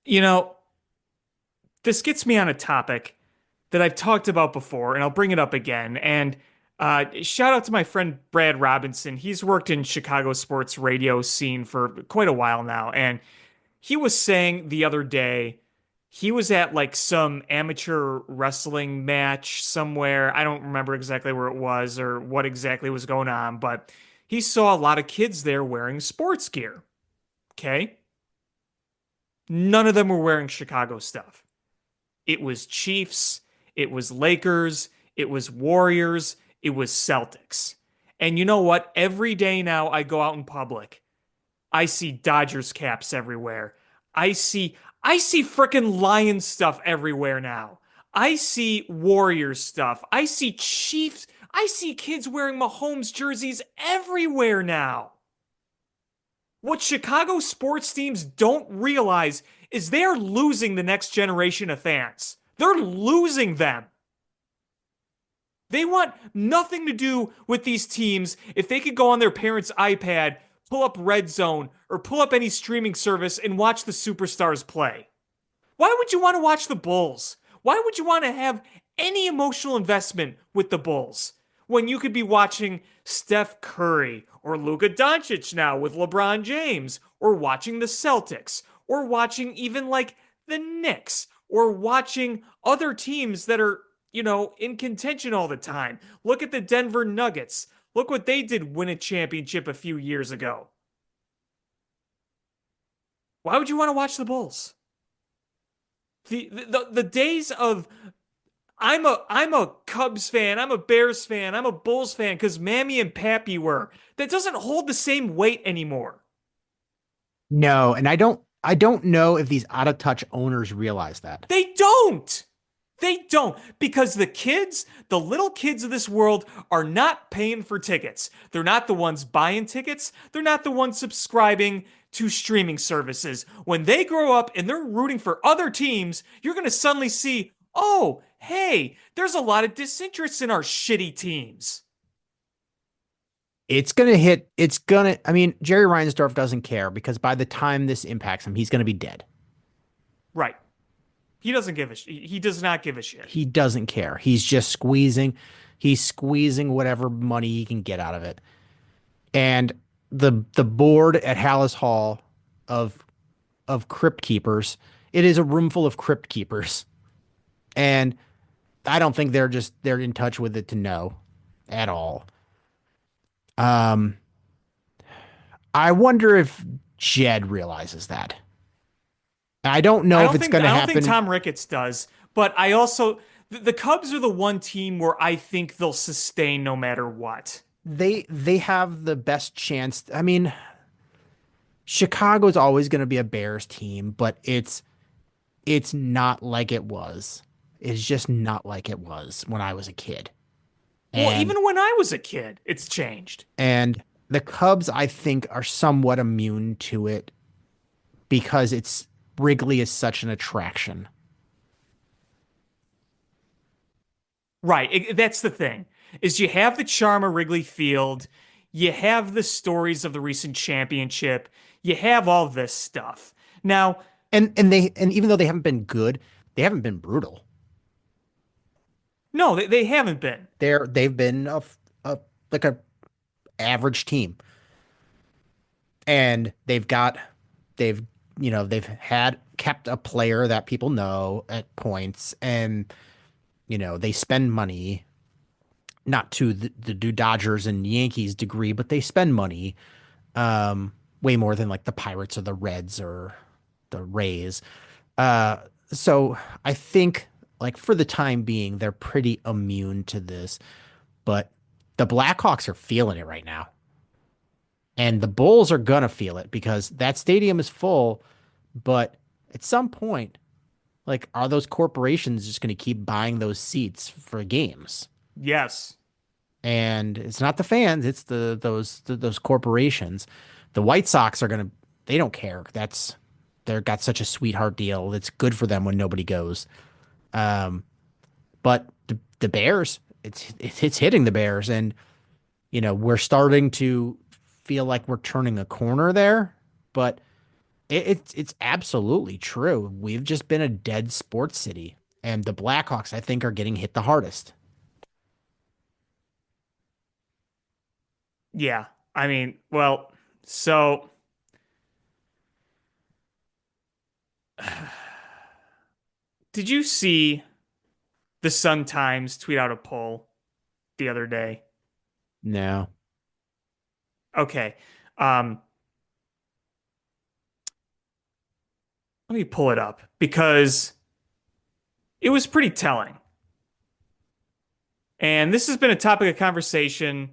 you know, this gets me on a topic that I've talked about before, and I'll bring it up again. And shout out to my friend Brad Robinson. He's worked in Chicago sports radio scene for quite a while now, and he was saying the other day he was at like some amateur wrestling match somewhere. I don't remember exactly where it was or what exactly was going on, but he saw a lot of kids there wearing sports gear. Okay. None of them were wearing Chicago stuff. It was Chiefs, it was Lakers, it was Warriors, it was Celtics. And you know what? Every day now I go out in public, I see Dodgers caps everywhere. I see frickin' Lions stuff everywhere now. I see Warriors stuff. I see Chiefs. I see kids wearing Mahomes jerseys everywhere now. What Chicago sports teams don't realize is they're losing the next generation of fans. They're losing them. They want nothing to do with these teams if they could go on their parents' iPad, pull up Red Zone, or pull up any streaming service and watch the superstars play. Why would you want to watch the Bulls? Why would you want to have any emotional investment with the Bulls when you could be watching Steph Curry or Luka Doncic now with LeBron James, or watching the Celtics, or watching even like the Knicks, or watching other teams that are, in contention all the time? Look at the Denver Nuggets. Look what they did, win a championship a few years ago. Why would you want to watch the Bulls? The days of I'm a Cubs fan, I'm a Bears fan, I'm a Bulls fan because Mammy and Pappy were. That doesn't hold the same weight anymore. No, and I don't know if these out of touch owners realize that. They don't. They don't, because the little kids of this world are not paying for tickets. They're not the ones buying tickets. They're not the ones subscribing to streaming services. When they grow up and they're rooting for other teams, you're going to suddenly see, oh, hey, there's a lot of disinterest in our shitty teams. I mean, Jerry Reinsdorf doesn't care because by the time this impacts him, he's going to be dead. Right. He does not give a shit. He doesn't care. He's squeezing whatever money he can get out of it. And the board at Hallis Hall of crypt keepers, it is a room full of crypt keepers. And I don't think they're in touch with it to know at all. Um, I wonder if Jed realizes that. I don't know if it's going to I don't think happen. Tom Ricketts does, but I also the Cubs are the one team where I think they'll sustain no matter what. They have the best chance. I mean, Chicago's always going to be a Bears team, but it's not like it was. It's just not like it was when I was a kid. Well, And even when I was a kid, it's changed. and the Cubs, I think, are somewhat immune to it because Wrigley is such an attraction. Right. That's the thing. Is you have the charm of Wrigley Field, you have the stories of the recent championship, you have all this stuff. Now, And even though they haven't been good, they haven't been brutal. no, they haven't been. They've been a like a average team. And they've they've had kept a player that people know at points, and they spend money, not to the Dodgers and Yankees degree, but they spend money way more than like the Pirates or the Reds or the Rays. Uh, so I think like for the time being, they're pretty immune to this, but the Blackhawks are feeling it right now. And the Bulls are gonna feel it because that stadium is full, but at some point, like, are those corporations just gonna keep buying those seats for games? Yes. And it's not the fans, it's those corporations. The White Sox are gonna they don't care. They've got such a sweetheart deal. It's good for them when nobody goes. Um, but the Bears, it's hitting the Bears, and we're starting to feel like we're turning a corner there, but it's absolutely true. We've just been a dead sports city, and the Blackhawks, I think, are getting hit the hardest. Yeah. I mean, well, so did you see the Sun Times tweet out a poll the other day? No. Okay. Um, Let me pull it up because it was pretty telling. And this has been a topic of conversation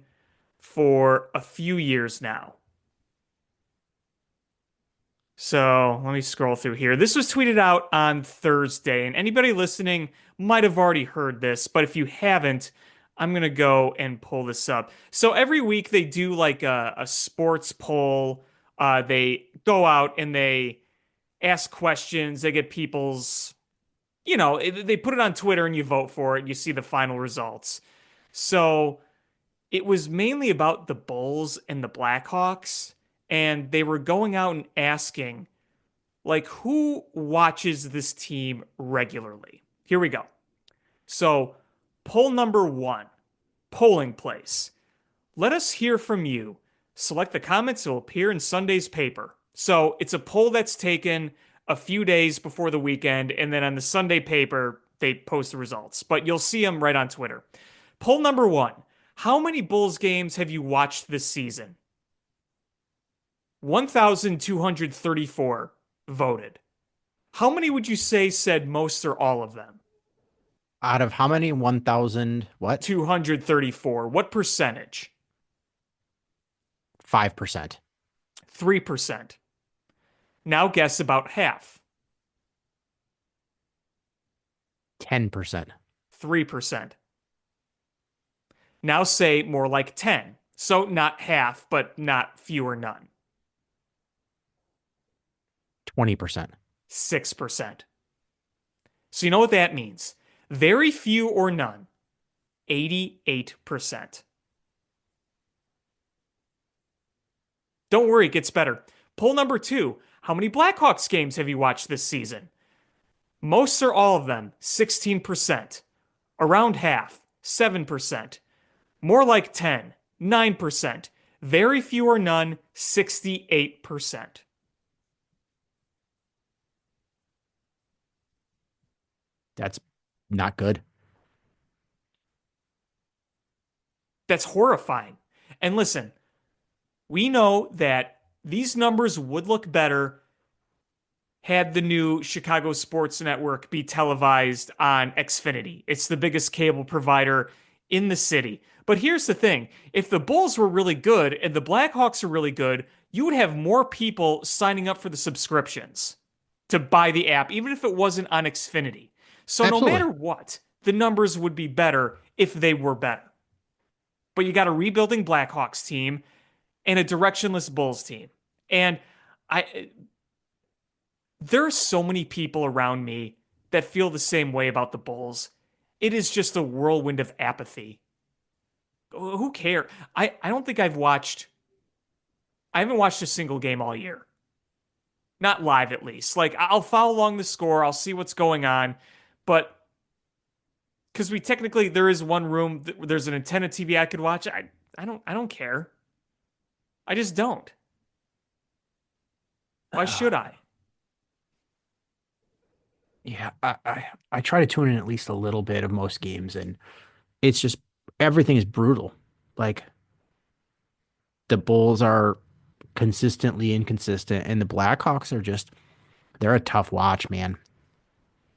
for a few years now. So let me scroll through here. This was tweeted out on Thursday, and anybody listening might have already heard this, but if you haven't, I'm going to go and pull this up. So every week they do like a sports poll. They go out and they ask questions. They get people's, they put it on Twitter and you vote for it and you see the final results. So it was mainly about the Bulls and the Blackhawks, and they were going out and asking, like, who watches this team regularly? Here we go. So, poll number one, polling place. Let us hear from you. Select the comments that will appear in Sunday's paper. So, it's a poll that's taken a few days before the weekend, and then on the Sunday paper, they post the results. But you'll see them right on Twitter. Poll number one. How many Bulls games have you watched this season? 1,234 voted. How many would you say said most or all of them? Out of how many? 1,000 what? 234. What percentage? 5%. 3%. Now guess about half. 10%. 3%. Now say more like 10. So not half, but not few or none. 20%. 6%. So you know what that means. Very few or none. 88%. Don't worry, it gets better. Poll number two. How many Blackhawks games have you watched this season? Most or all of them, 16%. Around half, 7%. More like 10, 9%. Very few or none, 68%. That's not good. That's horrifying. And listen, we know that these numbers would look better had the new Chicago Sports Network be televised on Xfinity. It's the biggest cable provider in the city. But here's the thing. If the Bulls were really good and the Blackhawks are really good, you would have more people signing up for the subscriptions to buy the app, even if it wasn't on Xfinity. So no Absolutely. matter what, the numbers would be better if they were better. But you got a rebuilding Blackhawks team and a directionless Bulls team. And I There are so many people around me that feel the same way about the Bulls. It is just a whirlwind of apathy. Who cares? I don't think I haven't watched a single game all year. Not live, at least. Like, I'll follow along the score, I'll see what's going on, but because there is one room, there's an antenna TV I could watch. I don't care. I just don't. Why should I? Yeah, I try to tune in at least a little bit of most games, and it's just everything is brutal. Like the Bulls are consistently inconsistent, and the Blackhawks are just they're a tough watch, man.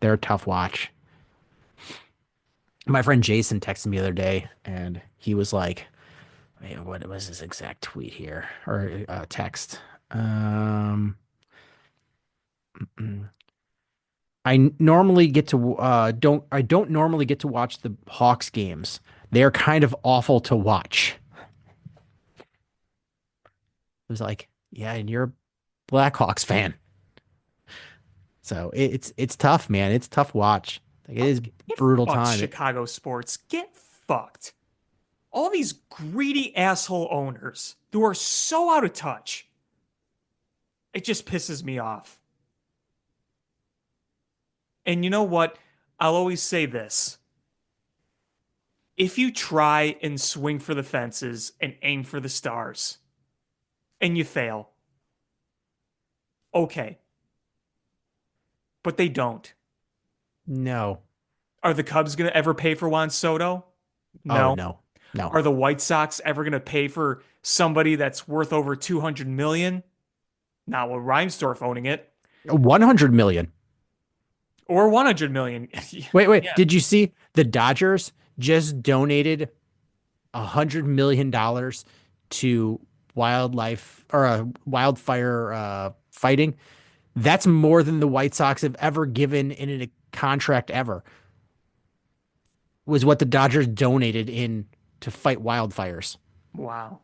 They're a tough watch. My friend Jason texted me the other day, and he was like, "Man, what was his exact tweet here or text?" Um, mm, normally get to don't I don't normally get to watch the Hawks games. They are kind of awful to watch. It was like, yeah, and you're a Blackhawks fan. So it's tough, man. It's a tough watch. Like it is Get brutal fucked, time. Chicago sports. Get fucked. All these greedy asshole owners who are so out of touch. It just pisses me off. And you know what? I'll always say this. If you try and swing for the fences and aim for the stars and you fail, okay. But they don't. No. Are the Cubs going to ever pay for Juan Soto? Oh No. no. No. Are the White Sox ever going to pay for somebody that's worth over 200 million? Not with Reinsdorf owning it. 100 million. Or 100 million. Wait. Yeah. Did you see the Dodgers just donated $100 million to wildlife or wildfire fighting? That's more than the White Sox have ever given in a contract ever. Was what the Dodgers donated in to fight wildfires. Wow.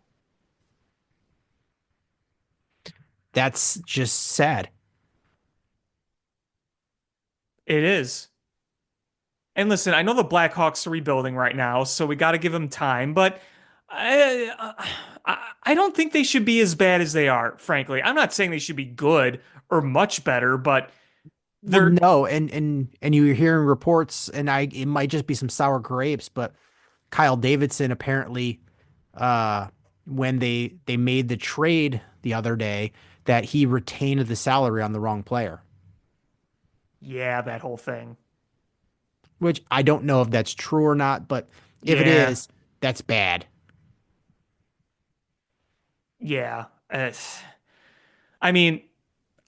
That's just sad. It is. And listen, I know the Blackhawks are rebuilding right now, so we got to give them time, but I don't think they should be as bad as they are, frankly. I'm not saying they should be good or much better, but Well, they're, no, and you're hearing reports, and it might just be some sour grapes, but Kyle Davidson apparently, uh, when they made the trade the other day, that he retained the salary on the wrong player, yeah, that whole thing. which I don't know if that's true or not, but if it Yeah, is, that's bad. yeah. I mean,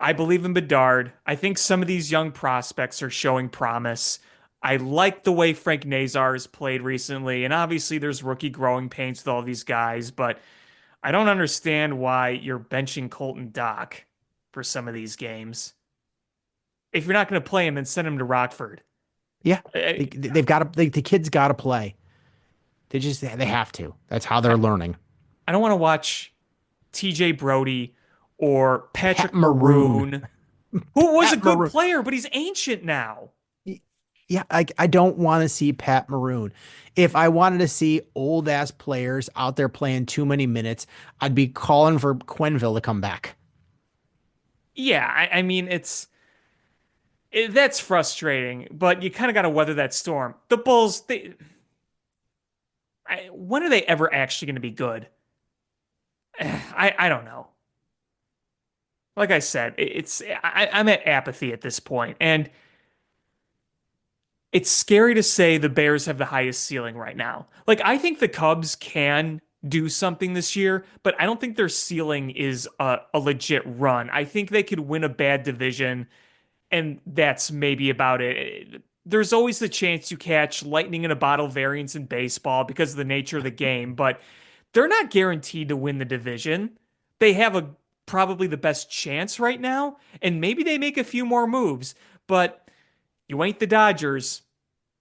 I believe in Bedard. I think some of these young prospects are showing promise. I like the way Frank Nazar has played recently, and obviously there's rookie growing pains with all these guys, but I don't understand why you're benching Colton Dock for some of these games. If you're not going to play him, then send him to Rockford. Yeah, I, they've got to. The kids got to play. They have to. That's how they're learning. I don't want to watch TJ Brody or Pat Patrick Maroon. Maroon, who was a Pat good Maroon. player, but he's ancient now. Yeah, I don't want to see Pat Maroon. If I wanted to see old ass players out there playing too many minutes, I'd be calling for Quenville to come back. Yeah, I mean, that's frustrating, but you kind of got to weather that storm. The Bulls, when are they ever actually going to be good? I don't know. Like I said, I'm at apathy at this point, and it's scary to say the Bears have the highest ceiling right now. Like I think the Cubs can do something this year, but I don't think their ceiling is a legit run. I think they could win a bad division, and that's maybe about it. There's always the chance you catch lightning in a bottle variants in baseball because of the nature of the game, but they're not guaranteed to win the division. They have a probably the best chance right now, and maybe they make a few more moves, but you ain't the Dodgers,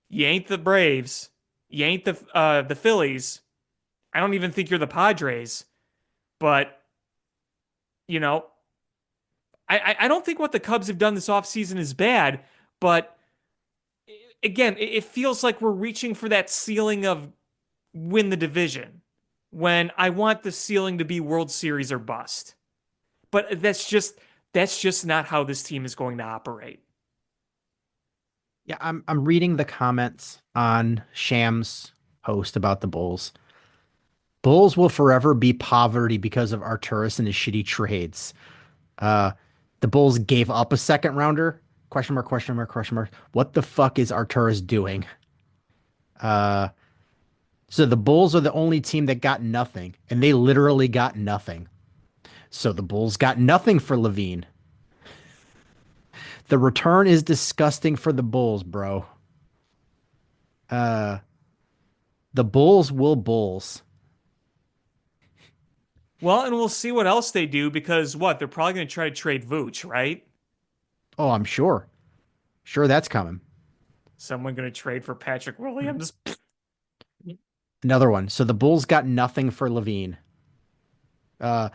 you ain't the Braves, you ain't the Phillies. I don't even think you're the Padres, but you know, I don't think what the Cubs have done this offseason is bad, but again, it feels like we're reaching for that ceiling of win the division when I want the ceiling to be World Series or bust. But that's just not how this team is going to operate. Yeah, I'm reading the comments on Sham's post about the Bulls. Bulls will forever be poverty because of Arturis and his shitty trades. Uh, the Bulls gave up a second rounder. Question mark, question mark, question mark. What the fuck is Arturis doing? Uh, so the Bulls are the only team that got nothing, and they literally got nothing. So the Bulls got nothing for Lavine. The return is disgusting for the Bulls, bro. Uh, the Bulls will Bulls. Well, and we'll see what else they do because what? They're probably going to try to trade Vooch, right? Oh, I'm sure. Sure, that's coming. Someone going to trade for Patrick Williams. Another one. So the Bulls got nothing for Lavine. Uh,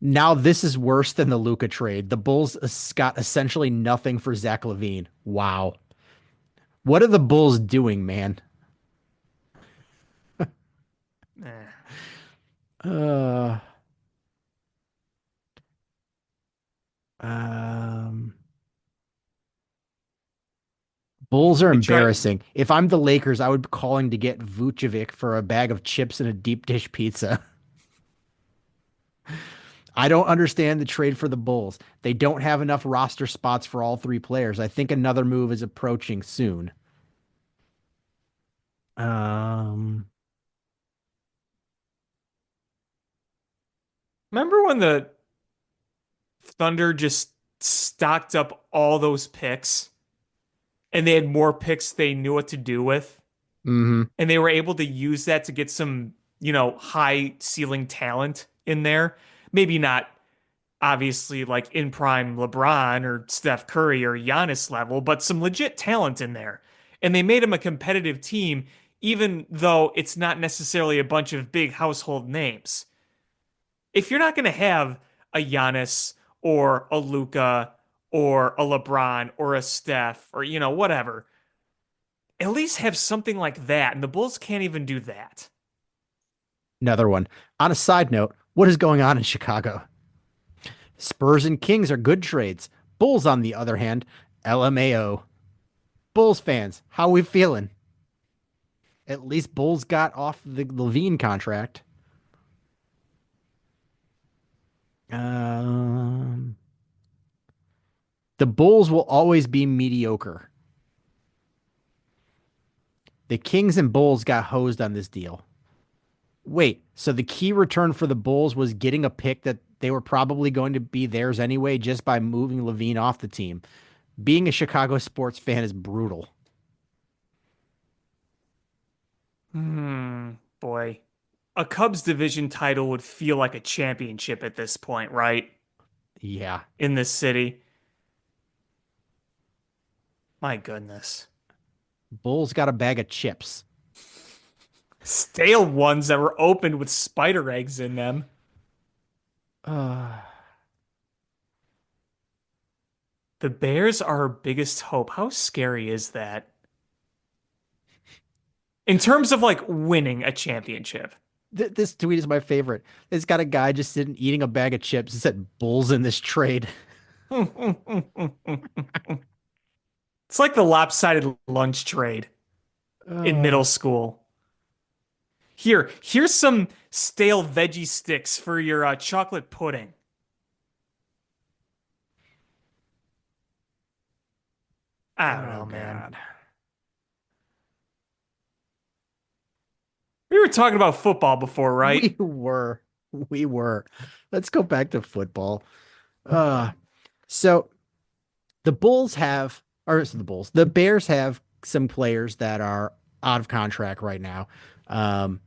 Now this is worse than the Luca trade. The Bulls got essentially nothing for Zach Lavine. Wow. What are the Bulls doing, man? Eh. Uh, um, Bulls are They try. embarrassing. If I'm the Lakers, I would be calling to get Vucevic for a bag of chips and a deep dish pizza. I don't understand the trade for the Bulls. They don't have enough roster spots for all three players. I think another move is approaching soon. Um, Remember when the Thunder just stocked up all those picks and they had more picks they knew what to do with? mhm. And they were able to use that to get some, high ceiling talent in there. Maybe not obviously like in prime LeBron or Steph Curry or Giannis level, but some legit talent in there. And they made him a competitive team, even though it's not necessarily a bunch of big household names. If you're not going to have a Giannis or a Luca or a LeBron or a Steph or, whatever, at least have something like that. And the Bulls can't even do that. Another one. On a side note, what is going on in Chicago? Spurs and Kings are good trades. Bulls, on the other hand, LMAO. Bulls fans, how we feeling? At least Bulls got off the Levine contract. Um, the Bulls will always be mediocre. The Kings and Bulls got hosed on this deal. Wait, so the key return for the Bulls was getting a pick that they were probably going to be theirs anyway just by moving Levine off the team. Being a Chicago sports fan is brutal. Boy. A Cubs division title would feel like a championship at this point, right? Yeah. In this city. My goodness. Bulls got a bag of chips. Stale ones that were opened with spider eggs in them. Uh, The Bears are our biggest hope. How scary is that? In terms of like winning a championship. this tweet is my favorite. It's got a guy just sitting eating a bag of chips. It said Bulls in this trade. It's like the lopsided lunch trade in Uh, middle school. Here's some stale veggie sticks for your chocolate pudding. I don't oh know, man. God. We were talking about football before, right? We were. We were. Let's go back to football. Uh so the Bulls have or the Bulls, the Bears have some players that are out of contract right now. Um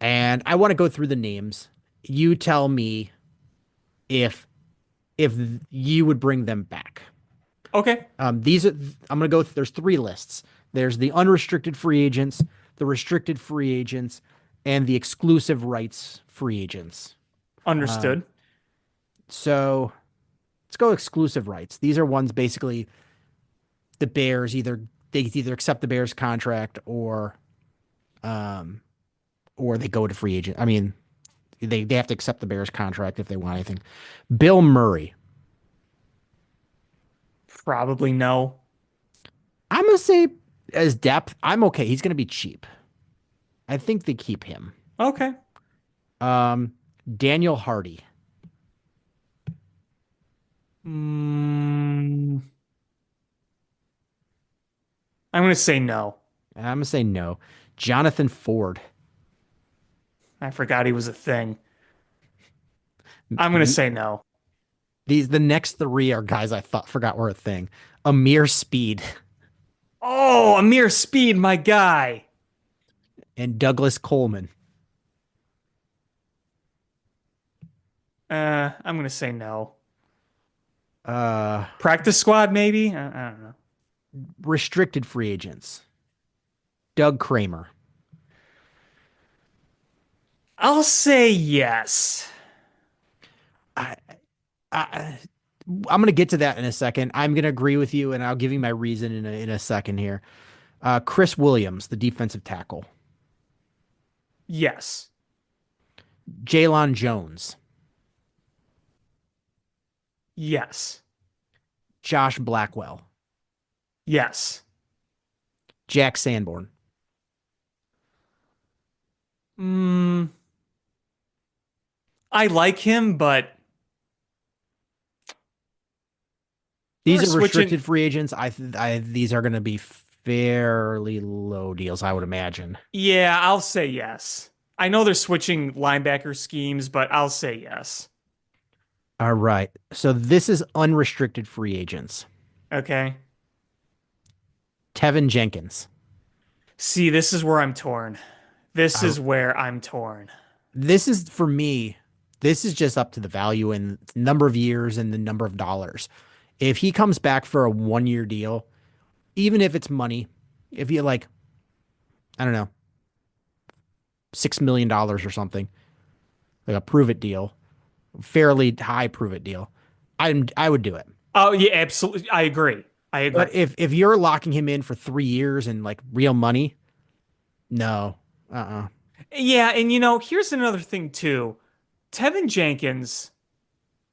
and I want to go through the names. You tell me if if you would bring them back. Okay, These are I'm gonna go. There's three lists. There's the unrestricted free agents, the restricted free agents, and the exclusive rights free agents. Um, understood. so let's go exclusive rights. These are ones basically the Bears either accept the Bears contract um or they go to free agent. I mean, they have to accept the Bears contract if they want anything. Bill Murray. Probably no. I'm gonna say as depth, I'm okay. He's gonna be cheap. I think they keep him. Okay. Um, Daniel Hardy. Mm, I'm gonna say no. I'm gonna say no. Jonathan Ford. I forgot he was a thing. I'm gonna The, say no. the next three are guys I thought forgot were a thing. Amir Speed Oh, Amir Speed, my guy. and Douglas Coleman. I'm gonna say no. Uh, Practice squad, maybe? I don't know. restricted free agents. Doug Kramer. I'll say yes. I, I I'm gonna get to that in a second. I'm gonna agree with you, and I'll give you my reason in a second here. Chris Williams, the defensive tackle. Yes. Jalon Jones. Yes. Josh Blackwell. Yes. Jack Sanborn. Mm, I like him, but we're These are switching. restricted free agents. These are going to be fairly low deals, I would imagine. Yeah, I'll say yes. I know they're switching linebacker schemes, but I'll say yes. All right. So this is unrestricted free agents. Okay. Tevin Jenkins. See, this is where I'm torn. This Uh, is where I'm torn. this is for me. This is just up to the value and number of years and the number of dollars. If he comes back for a 1 year deal, even if it's money, if you like, I don't know, $6 million or something, like a prove it deal, fairly high prove it deal, I would do it. Oh, yeah, absolutely. I agree. I But agree. if you're locking him in for 3 years and like real money, no. Uh-uh. Yeah, and here's another thing too. Tevin Jenkins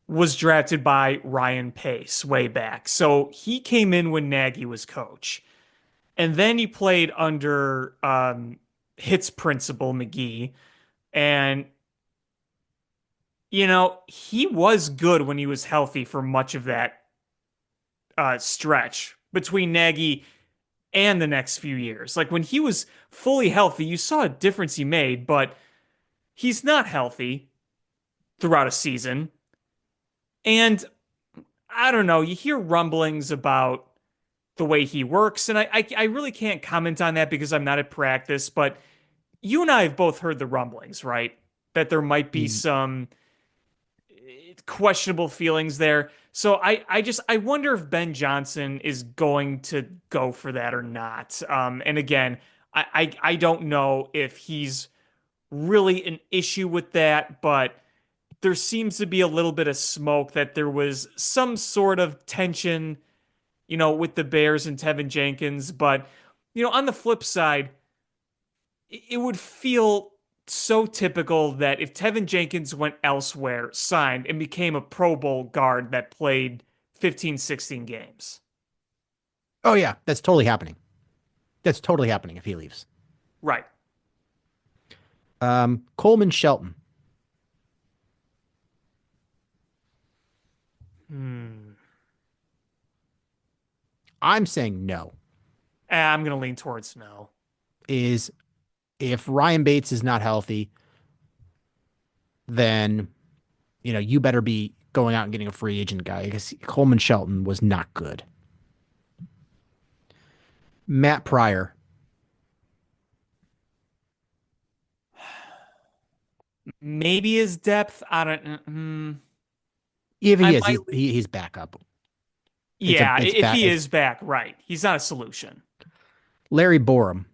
was drafted by Ryan Pace way back. So he came in when Nagy was coach. And then he played under Hits principal McGee. And, he was good when he was healthy for much of that stretch between Nagy and the next few years. Like when he was fully healthy, you saw a difference he made, but he's not healthy throughout a season. And I don't know, you hear rumblings about the way he works, and I really can't comment on that because I'm not at practice, but you and I have both heard the rumblings, right? That there might be Y- some questionable feelings there. So I wonder if Ben Johnson is going to go for that or not. And again, I don't know if he's really an issue with that, but there seems to be a little bit of smoke that there was some sort of tension, with the Bears and Tevin Jenkins. But, on the flip side, it would feel so typical that if Tevin Jenkins went elsewhere, signed, and became a Pro Bowl guard that played 15, 16 games. Oh yeah, that's totally happening. That's totally happening if he leaves. Right. Coleman Shelton. Hmm. I'm saying no. I'm going to lean towards no. Is if Ryan Bates is not healthy, then you better be going out and getting a free agent guy because Coleman Shelton was not good. Matt Pryor. Maybe his depth, I don't. Even I he is, might. he's backup. Yeah, It's if back. he It's is back, right. He's not a solution. Larry Borum.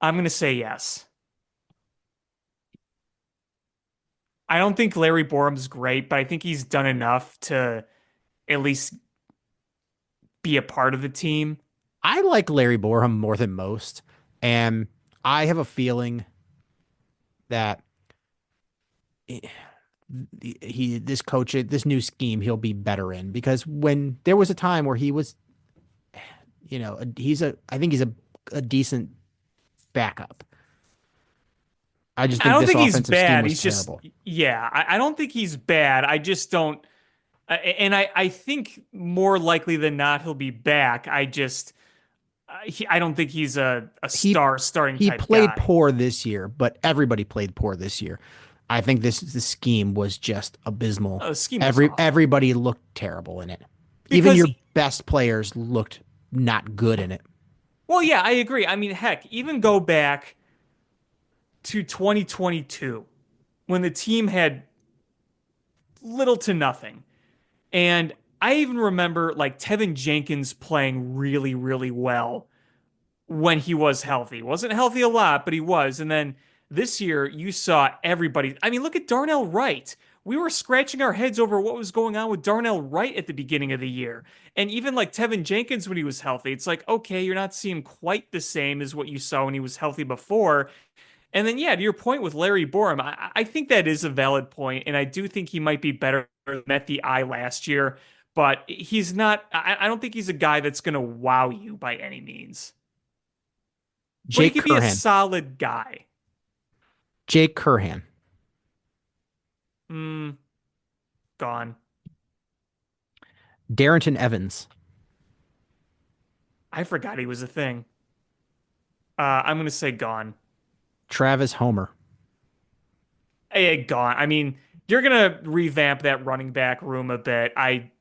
I'm going to say yes. I don't think Larry Borum's great, but I think he's done enough to at least be a part of the team. I like Larry Borum more than most, and I have a feeling that this coach, this new scheme, he'll be better in because when there was a time where he was, I think he's a decent backup. I just I think don't this think he's offensive scheme bad. was He's just, terrible. yeah, I don't think he's bad. I just don't, and I think more likely than not he'll be back. I don't think he's a He star starting he type played guy. poor this year, but everybody played poor this year. I think this scheme was just abysmal. Oh, the scheme was awful Everybody looked terrible in it. Even because, your best players looked not good in it. well, yeah, I agree. I mean, heck, even go back to 2022 when the team had little to nothing. And I even remember like Tevin Jenkins playing really, really well when he was healthy. Wasn't healthy a lot, but he was. And then this year, you saw everybody. I mean, look at Darnell Wright. We were scratching our heads over what was going on with Darnell Wright at the beginning of the year. And even like Tevin Jenkins when he was healthy, it's like, okay, you're not seeing quite the same as what you saw when he was healthy before. And then, yeah, to your point with Larry Borum, I think that is a valid point, and I do think he might be better than met the eye last year, but he's not. I don't think he's a guy that's going to wow you by any means. But he Jake could be a Curhan. solid guy. Jake Curhan. Hmm, gone. Darrington Evans. I forgot he was a thing. I'm going to say gone. Travis Homer. Gone. I mean, you're going to revamp that running back room a bit. I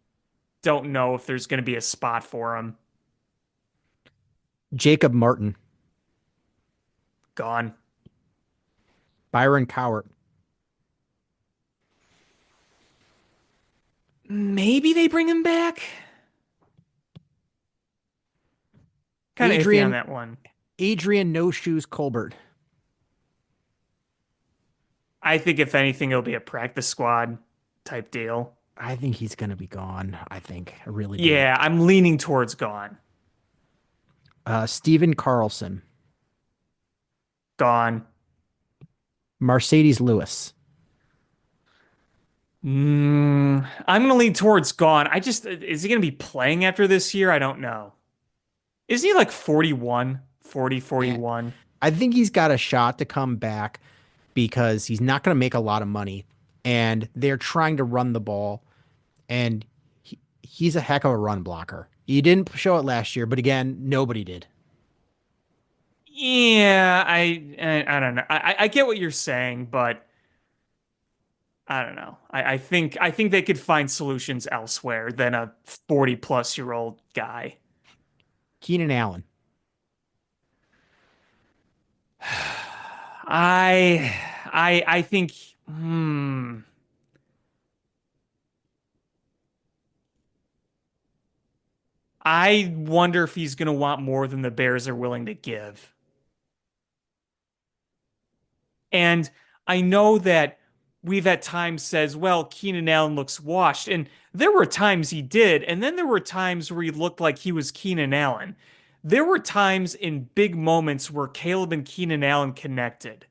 don't know if there's going to be a spot for him. Jacob Martin. Gone. Byron Cowart. Maybe they bring him back. Kind of iffy on Adrian that one. Adrian No Shoes Colbert. I think if anything, it'll be a practice squad type deal. I think he's gonna be gone. I really do. Yeah, I'm leaning towards gone. Steven Carlson. Gone. Mercedes Lewis. I'm gonna lean towards gone. Is he gonna be playing after this year? I don't know. Isn't he like 41, 40, Eh, 41? I think he's got a shot to come back because he's not going to make a lot of money and they're trying to run the ball and he's a heck of a run blocker. He didn't show it last year, but again, nobody did. Yeah, I don't know. I get what you're saying, but I don't know. I think they could find solutions elsewhere than a 40 plus year old guy. Keenan Allen. I I think hmm, I wonder if he's going to want more than the Bears are willing to give. And I know that we've at times says, well, Keenan Allen looks washed, and there were times he did, and then there were times where he looked like he was Keenan Allen. There were times in big moments where Caleb and Keenan Allen connected.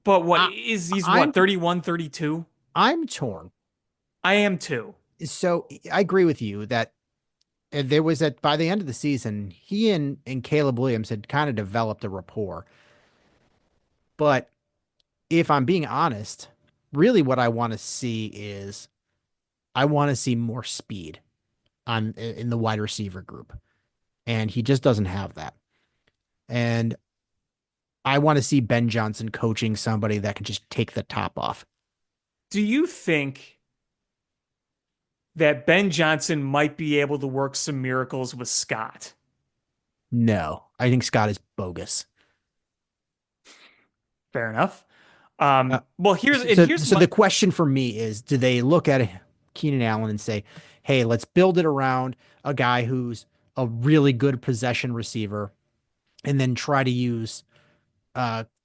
But what I, is he's I'm what, 31, 32? I'm torn. I am too. So I agree with you that there was that by the end of the season, he and Caleb Williams had kind of developed a rapport. But if I'm being honest, really what I want to see is I want to see more speed on in the wide receiver group. And he just doesn't have that. And I want to see Ben Johnson coaching somebody that can just take the top off. Do you think that Ben Johnson might be able to work some miracles with Scott? No, I think Scott is bogus. Fair enough. Uh, Well, here's so my the question for me is, do they look at Keenan Allen and say, "Hey, let's build it around a guy who's a really good possession receiver, and then try to use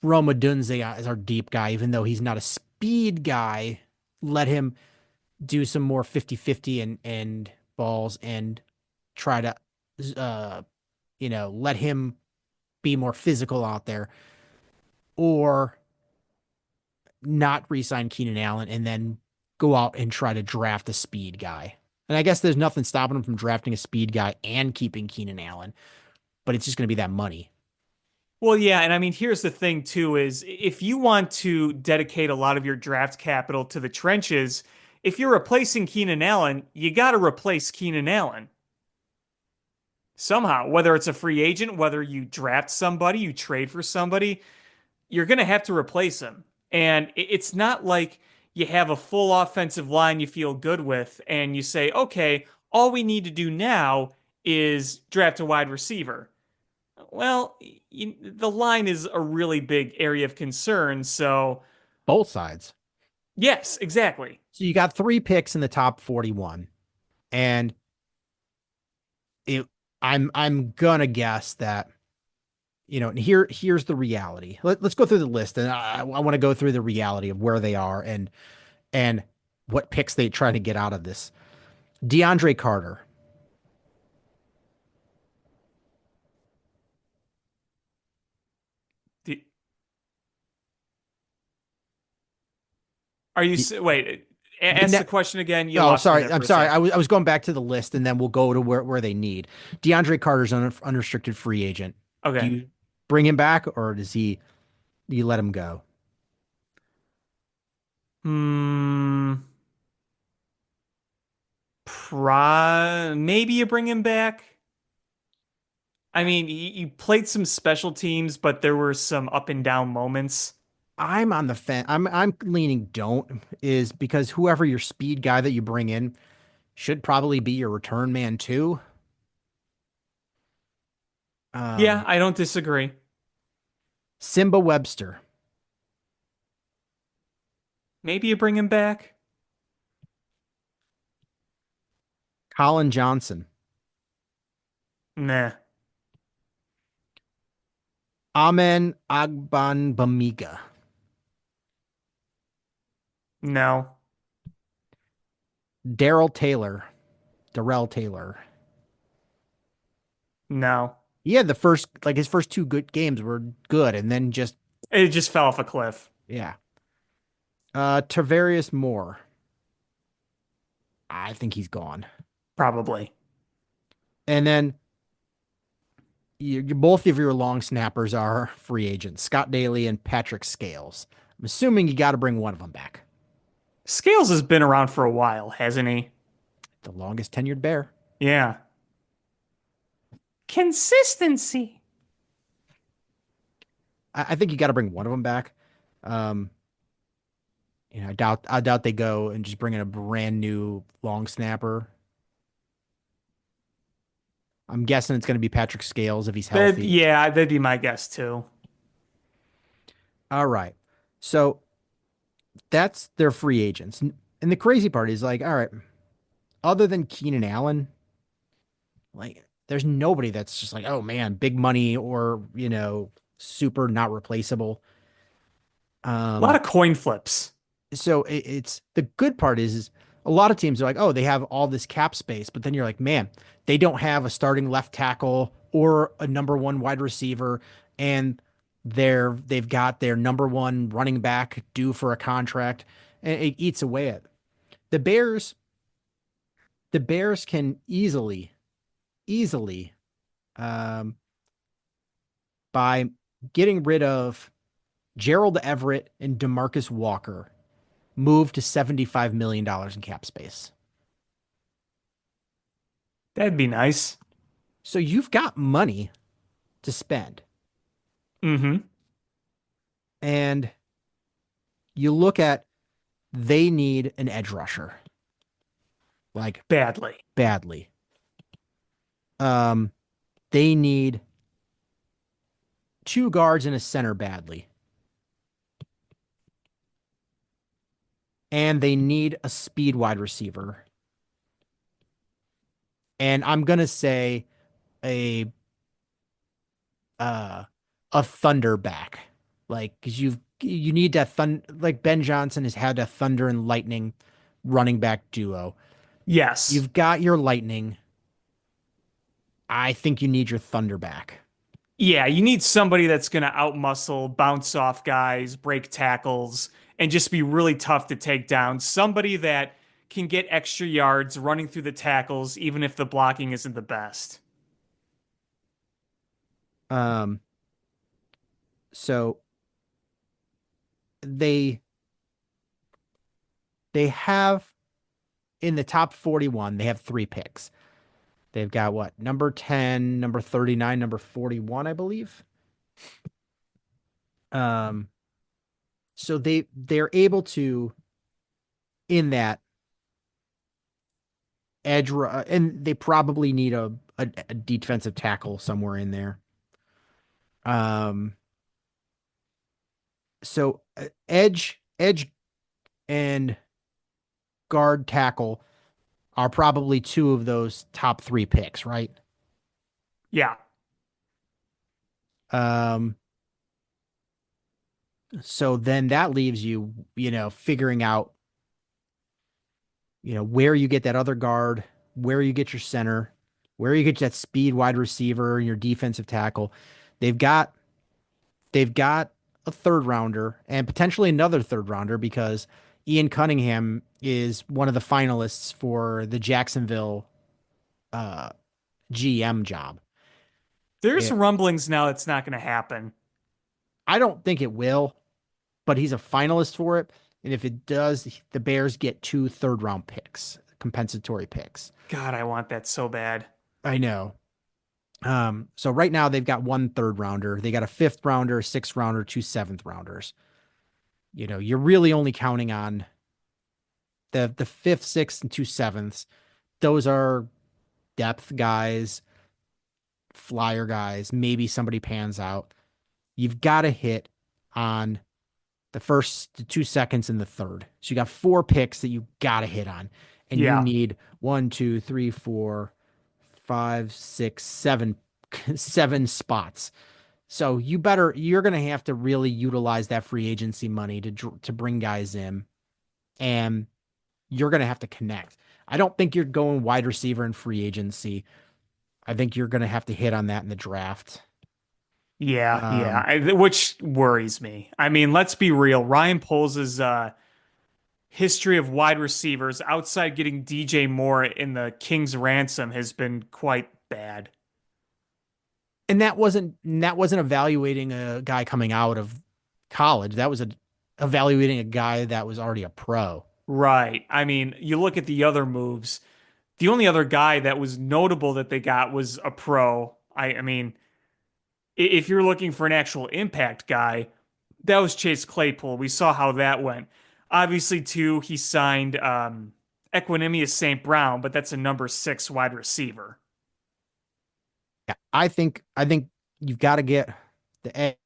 Roma Dunze as our deep guy, even though he's not a speed guy, let him do some more 50-50 and balls and try to uh let him be more physical out there, or not re-sign Keenan Allen and then go out and try to draft a speed guy. And I guess there's nothing stopping him from drafting a speed guy and keeping Keenan Allen, but it's just going to be that money. Well, yeah, and I mean, here's the thing too is if you want to dedicate a lot of your draft capital to the trenches, if you're replacing Keenan Allen, you got to replace Keenan Allen somehow, whether it's a free agent, whether you draft somebody, you trade for somebody, you're going to have to replace him. And it's not like you have a full offensive line you feel good with and you say, okay, all we need to do now is draft a wide receiver. Well, the line is a really big area of concern. So, Both sides. yes, exactly. So you got 3 picks in the top 41, and it I'm gonna guess that here's the reality. Let's go through the list, and I want to go through the reality of where they are and what picks they try to get out of this. DeAndre Carter. The, are you, wait, ask the question again. You Oh, lost me sorry. there I'm for a sorry. sec. I was going back to the list, and then we'll go to where they need. DeAndre Carter's an unrestricted free agent. Do Okay. you bring him back, or do you let him go? Hmm. Maybe you bring him back. I mean, he played some special teams, but there were some up and down moments. I'm on the fence. I'm leaning don't, is because whoever your speed guy that you bring in should probably be your return man too. Yeah, Um, I don't disagree. Simba Webster, Maybe you bring him back. Colin Johnson, Nah, Amen Agbanbamiga, no, Darrell Taylor. no. He had his first 2 good games were good, and then just It just fell off a cliff, yeah. Tavarius Moore. I think he's gone. probably. And then both of your long snappers are free agents, Scott Daly and Patrick Scales. I'm assuming you got to bring one of them back. Scales has been around for a while, hasn't he? The longest tenured Bear. Yeah. Consistency. I think you got to bring one of them back. Um, I doubt they go and just bring in a brand new long snapper. I'm guessing it's going to be Patrick Scales if he's healthy. Yeah, that'd be my guess too. All right. So that's their free agents. And the crazy part is like, all right, other than Keenan Allen, like there's nobody that's just like, oh man, big money or, super not replaceable. A lot Um, of coin flips. so it's the good part is a lot of teams are like, oh, they have all this cap space, but then you're like, man, they don't have a starting left tackle or a number one wide receiver, and they've got their number one running back due for a contract, and it eats away at the Bears. The Bears can easily, um, by getting rid of Gerald Everett and DeMarcus Walker, move to $75 million in cap space. That'd be nice. So you've got money to spend. Mm-hmm. And you look at they need an edge rusher, like Badly. badly. Um, they need 2 guards and a center badly. And they need a speed wide receiver. And I'm gonna say a uh a thunder back. Like, because you need that like Ben Johnson has had a thunder and lightning running back duo. Yes. You've got your lightning. I think you need your thunder back. Yeah, you need somebody that's going to outmuscle, bounce off guys, break tackles, and just be really tough to take down. Somebody that can get extra yards running through the tackles, even if the blocking isn't the best. Um, so they they have in the top 41, they have three picks. They've got what? Number 10, number 39, number 41, I believe. Um, so they're able to in that and they probably need a defensive tackle somewhere in there. Um, so edge and guard tackle are probably two of those top three picks, right? Yeah. Um, so then that leaves you, figuring out, where you get that other guard, where you get your center, where you get that speed wide receiver and your defensive tackle. They've got they've got a third rounder and potentially another third rounder because Ian Cunningham is one of the finalists for the Jacksonville uh, GM job. There's It, rumblings now it's not going to happen. I don't think it will, but he's a finalist for it. And if it does, the Bears get two third round picks, compensatory picks. God, I want that so bad. I know. So right now they've got one third rounder. They got a fifth rounder, a sixth rounder, two seventh rounders. You're really only counting on the fifth, sixth, and two sevenths. Those are depth guys, flyer guys. Maybe somebody pans out. You've got to hit on the first, the 2 seconds, and the third. So you got four picks that you got to hit on, and you Yeah. need one, two, three, four, five, six, seven, seven spots. So you're going to have to really utilize that free agency money to bring guys in, and you're going to have to connect. I don't think you're going wide receiver in free agency. I think you're going to have to hit on that in the draft. Yeah, yeah, Um, which worries me. I mean, let's be real. Ryan Poles' history of wide receivers outside getting DJ Moore in the King's ransom has been quite bad. and that wasn't evaluating a guy coming out of college. That was evaluating a guy that was already a pro. Right. I mean, you look at the other moves. The only other guy that was notable that they got was a pro. I mean, if you're looking for an actual impact guy, that was Chase Claypool. We saw how that went. Obviously, too, he signed Equanimous St. Brown, but that's a number 6 wide receiver. Yeah, I think you've got to get the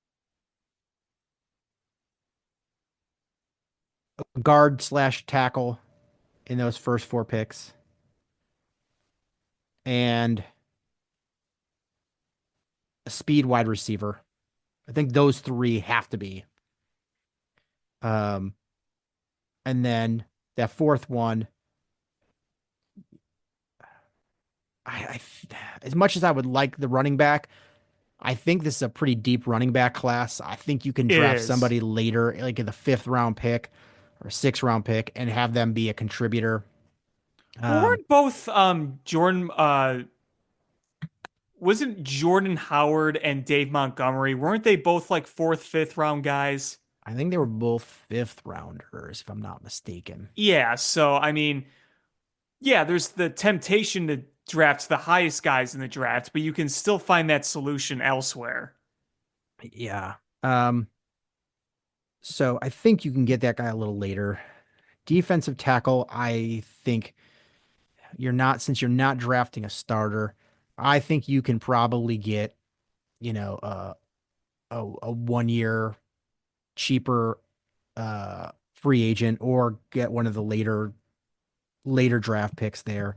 guard slash tackle in those first four picks, and a speed wide receiver. I think those three have to be. Um, and then that fourth one, I as much as I would like the running back, I think this is a pretty deep running back class. I think you can It draft is. somebody later, like in the fifth round pick or sixth round pick, and have them be a contributor. Well, Um, weren't both Jordan wasn't Jordan Howard and Dave Montgomery, weren't they both like fourth, fifth round guys? I think they were both fifth rounders, if I'm not mistaken. Yeah, so I mean, yeah, there's the temptation to draft the highest guys in the draft, but you can still find that solution elsewhere. Yeah. Um, so I think you can get that guy a little later. Defensive tackle, I think since you're not drafting a starter, I think you can probably get, you know, a 1 year cheaper free agent or get one of the later draft picks there.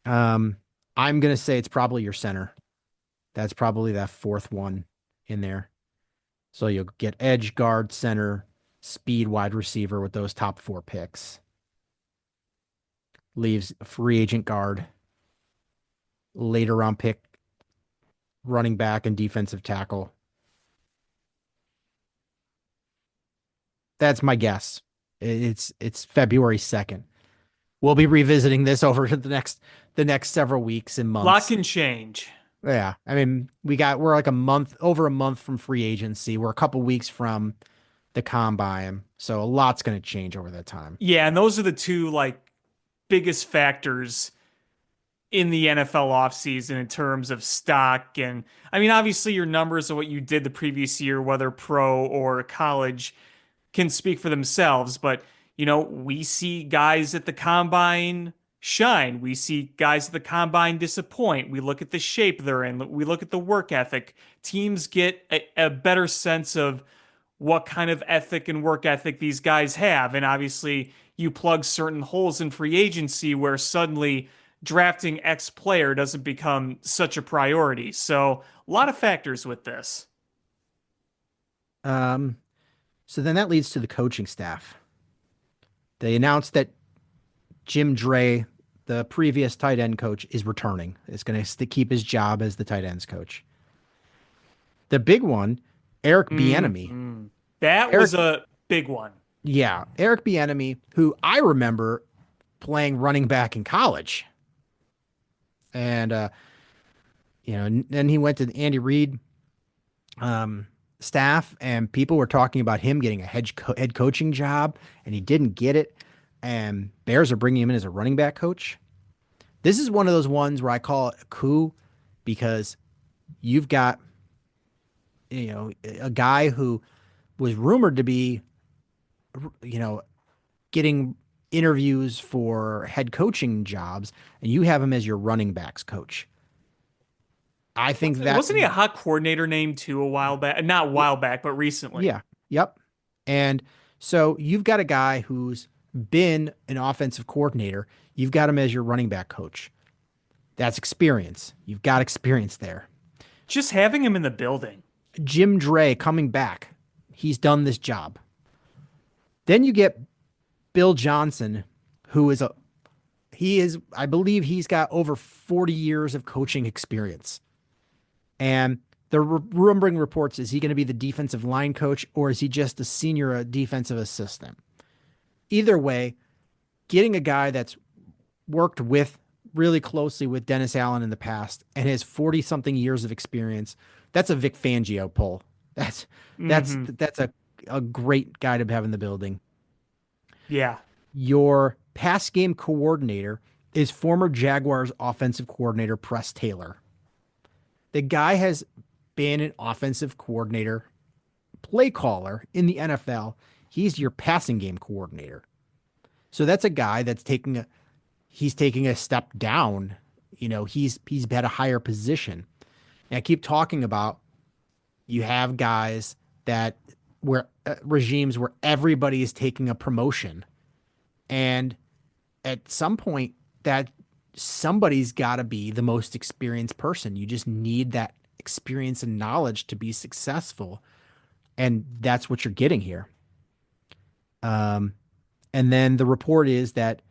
Um, I'm gonna say it's probably your center. That's probably that fourth one in there. So you'll get edge, guard, center, speed, wide receiver with those top 4 picks. Leaves a free agent guard, later round pick, running back, and defensive tackle. That's my guess. It's February 2nd. We'll be revisiting this over the next several weeks and Lot months. can change. Yeah. I mean, we're like over a month from free agency. We're a couple weeks from the combine. So a lot's going to change over that time. Yeah, and those are the two like biggest factors in the NFL offseason in terms of stock. And I mean, obviously, your numbers of what you did the previous year, whether pro or college, can speak for themselves. But, we see guys at the combine shine. We see guys at the combine disappoint. We look at the shape they're in. We look at the work ethic. Teams get a better sense of what kind of ethic and work ethic these guys have. And obviously, you plug certain holes in free agency where suddenly drafting X player doesn't become such a priority. So, a lot of factors with this. Um, so then that leads to the coaching staff. They announced that Jim Dre, the previous tight end coach, is returning. Is going to keep his job as the tight ends coach. The big one, Eric Bieniemy. That was a big one. Yeah, Eric Bieniemy, who I remember playing running back in college. And and then he went to the Andy Reid staff, and people were talking about him getting a head coaching job, and he didn't get it. And Bears are bringing him in as a running back coach. This is one of those ones where I call it a coup, because you've got a guy who was rumored to be getting interviews for head coaching jobs, and you have him as your running backs coach. I think that wasn't he a hot coordinator name too a while back? Not a while back, but recently. Yeah. Yep. And so you've got a guy who's been an offensive coordinator. You've got him as your running back coach. That's experience. You've got experience there. Just having him in the building. Jim Dre coming back. He's done this job. Then you get Bill Johnson, who I believe he's got over 40 years of coaching experience. And the rumbling reports, is he going to be the defensive line coach, or is he just a senior defensive assistant? Either way, getting a guy that's worked really closely with Dennis Allen in the past and has 40-something years of experience, that's a Vic Fangio pull. That's a great guy to have in the building. Yeah. Your pass game coordinator is former Jaguars offensive coordinator Press Taylor. The guy has been an offensive coordinator, play caller in the NFL. He's your passing game coordinator. So that's a guy that's taking a step down. He's had a higher position. And I keep talking about, you have guys where regimes where everybody is taking a promotion. And at some point, that somebody's got to be the most experienced person. You just need that experience and knowledge to be successful. And that's what you're getting here. And then the report is that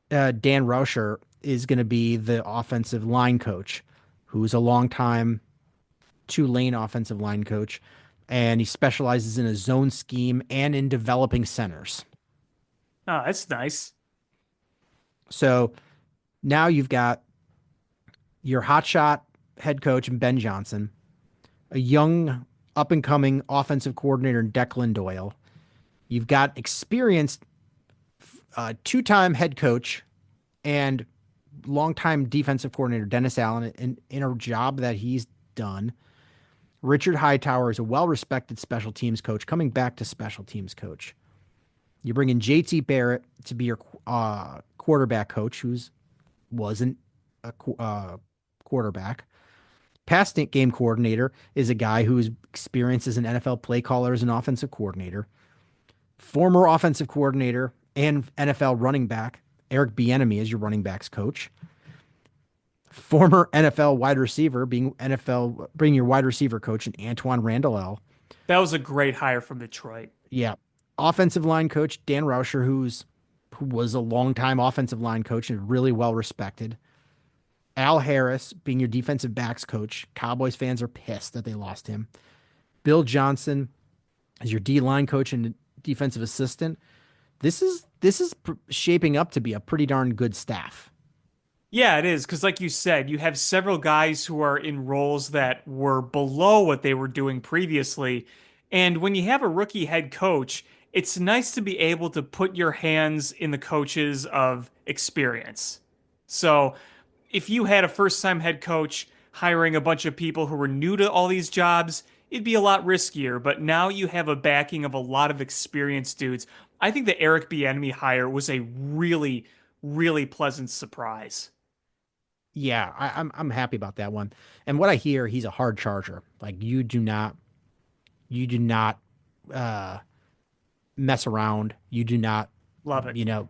Dan Rauscher is going to be the offensive line coach, who's a longtime Tulane offensive line coach. And he specializes in a zone scheme and in developing centers. Oh, that's nice. So now you've got your hotshot head coach, Ben Johnson, a young up-and-coming offensive coordinator, Declan Doyle. You've got experienced two-time head coach and longtime defensive coordinator, Dennis Allen, in a job that he's done. Richard Hightower is a well-respected special teams coach, coming back to special teams coach. You bring in JT Barrett to be your quarterback coach, who's wasn't a quarterback. Pass game coordinator is a guy who's experienced as an NFL play caller, as an offensive coordinator. Former offensive coordinator and NFL running back, Eric Bieniemy, is your running backs coach. Former NFL wide receiver, bring your wide receiver coach, and Antoine Randall. That was a great hire from Detroit. Yeah. Offensive line coach Dan Rauscher, who was a longtime offensive line coach and really well respected. Al Harris being your defensive backs coach. Cowboys fans are pissed that they lost him. Bill Johnson is your D line coach and defensive assistant. This is shaping up to be a pretty darn good staff. Yeah, it is. Because, like you said, you have several guys who are in roles that were below what they were doing previously. And when you have a rookie head coach, it's nice to be able to put your hands in the coaches of experience. So, if you had a first time head coach hiring a bunch of people who were new to all these jobs, it'd be a lot riskier. But now you have a backing of a lot of experienced dudes. I think the Eric Bieniemy hire was a really, really pleasant surprise. Yeah, I'm happy about that one. And what I hear, he's a hard charger. Like you do not uh mess around. You do not, Love it. you know,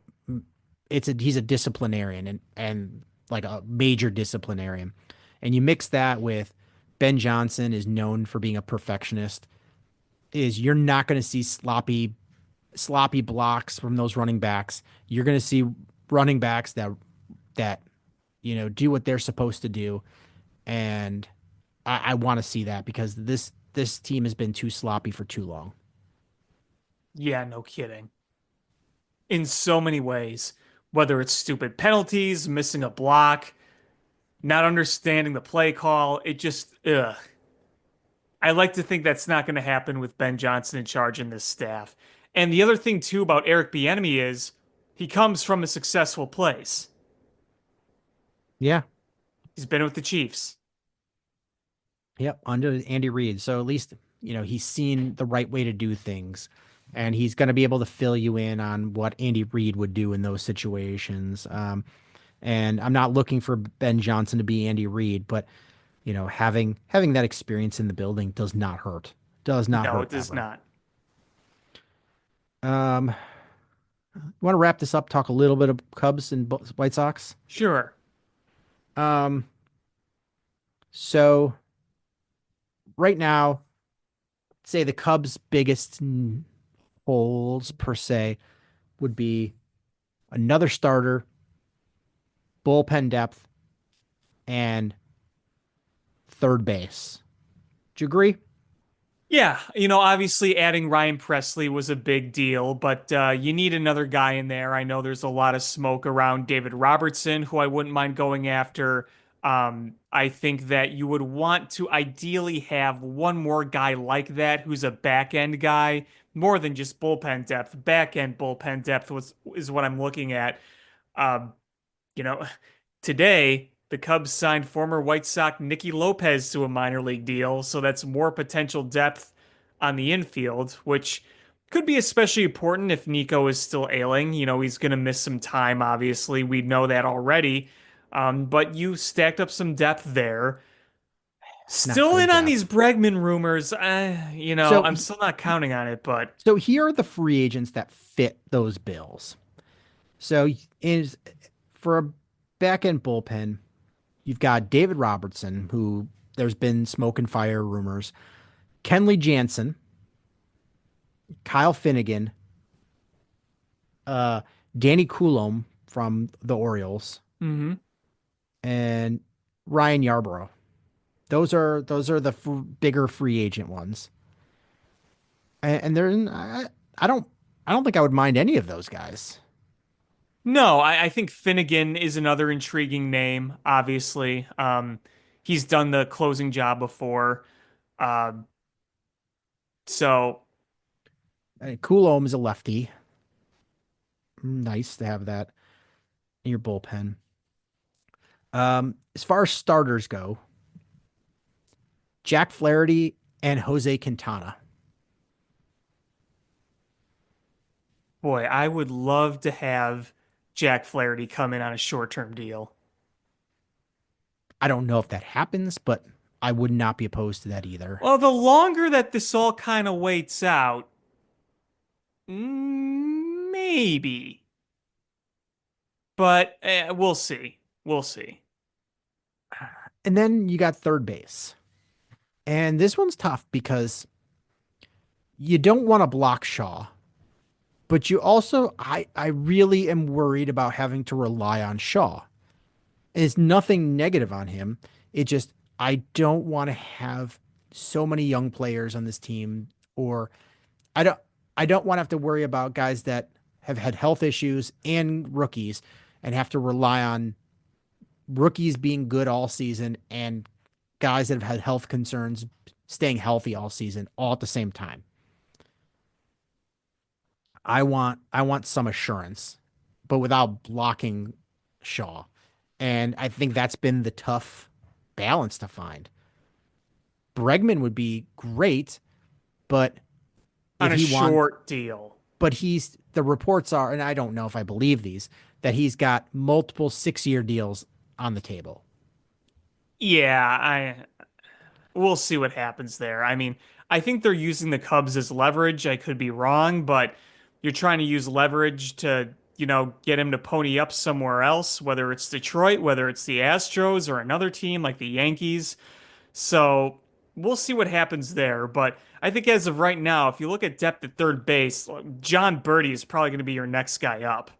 he's a disciplinarian and like a major disciplinarian. And you mix that with Ben Johnson is known for being a perfectionist. Is you're not going to see sloppy blocks from those running backs. You're going to see running backs that do what they're supposed to do, and I want to see that because this team has been too sloppy for too long. Yeah, no kidding. In so many ways, whether it's stupid penalties, missing a block, not understanding the play call, it just, ugh. I like to think that's not going to happen with Ben Johnson in charge in this staff. And the other thing, too, about Eric Bieniemy is he comes from a successful place. Yeah, He's been with the Chiefs. yep, under Andy Reid. So at least he's seen the right way to do things, and he's going to be able to fill you in on what Andy Reid would do in those situations. And I'm not looking for Ben Johnson to be Andy Reid, but having that experience in the building does not hurt. Does not No, hurt it does ever. not. Um, Want to wrap this up? Talk a little bit of Cubs and White Sox. Sure. Um, so right now, say the Cubs' biggest holes per se would be another starter, bullpen depth, and third base. Do you agree? Yeah, obviously adding Ryan Presley was a big deal, but you need another guy in there. I know there's a lot of smoke around David Robertson, who I wouldn't mind going after. I think that you would want to ideally have one more guy like that who's a back end guy, more than just bullpen depth. Back end bullpen depth is what I'm looking at. Um, you know, Today, the Cubs signed former White Sox Nicky Lopez to a minor league deal, so that's more potential depth on the infield, which could be especially important if Nico is still ailing. He's going to miss some time, obviously. We know that already. But you stacked up some depth there. It's not Still good in on these depth. Bregman rumors. So, I'm still not counting on it, but so here are the free agents that fit those bills. So is for a back end bullpen, you've got David Robertson, who there's been smoke and fire rumors, Kenley Jansen, Kyle Finnegan, uh, Danny Coulomb from the Orioles, mhm. and Ryan Yarbrough. Those are the bigger free agent ones, and I don't I don't think I would mind any of those guys. No, I think Finnegan is another intriguing name, obviously. He's done the closing job before. Uh, so, Coulomb is a lefty. Nice to have that in your bullpen. As far as starters go, Jack Flaherty and Jose Quintana. boy, I would love to have Jack Flaherty come in on a short-term deal. I don't know if that happens, but I would not be opposed to that either. Well, the longer that this all kind of waits out, maybe. But we'll see. We'll see. And then you got third base. And this one's tough because you don't want to block Shaw, but you also I really am worried about having to rely on Shaw. It's nothing negative on him. It just I don't want to have so many young players on this team, or I don't I don't want to have to worry about guys that have had health issues and rookies and have to rely on rookies being good all season and guys that have had health concerns staying healthy all season all at the same time. I want some assurance, but without blocking Shaw. And I think that's been the tough balance to find. Bregman would be great, but On if a he wants, short deal. but he's the reports are, and I don't know if I believe these, that he's got multiple 6-year deals on the table. Yeah, I we'll see what happens there. I mean, I think they're using the Cubs as leverage. I could be wrong, but you're trying to use leverage to, get him to pony up somewhere else, whether it's Detroit, whether it's the Astros or another team like the Yankees. So we'll see what happens there. But I think as of right now, if you look at depth at third base, John Birdie is probably going to be your next guy up.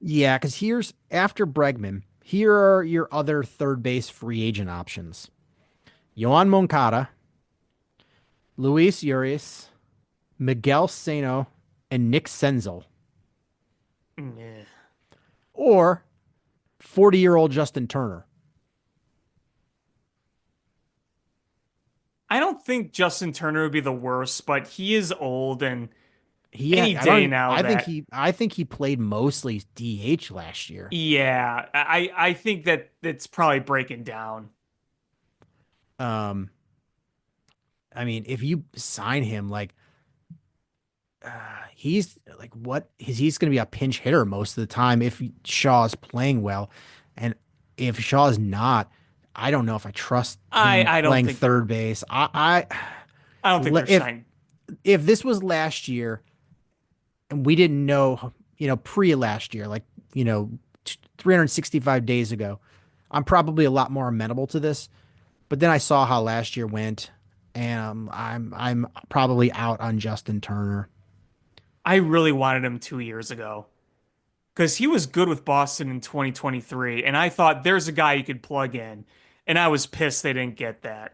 Yeah, because here's after Bregman, here are your other third base free agent options: Yoan Moncada, Luis Urias, Miguel Sano, and Nick Senzel, Yeah. or 40-year-old Justin Turner. I don't think Justin Turner would be the worst, but he is old and He, any I don't, day now that, I think he played mostly DH last year. yeah, I think that it's probably breaking down. Um, I mean, if you sign him, like, he's like, what? He's going to be a pinch hitter most of the time if Shaw's playing well, and if Shaw's not, I don't know if I trust I him I don't playing think they're third base. I I don't think they're if signing. if this was last year and we didn't know, pre last year, like, 365 days ago, I'm probably a lot more amenable to this. But then I saw how last year went, and I'm probably out on Justin Turner. I really wanted him 2 years ago because he was good with Boston in 2023, and I thought there's a guy you could plug in, and I was pissed they didn't get that.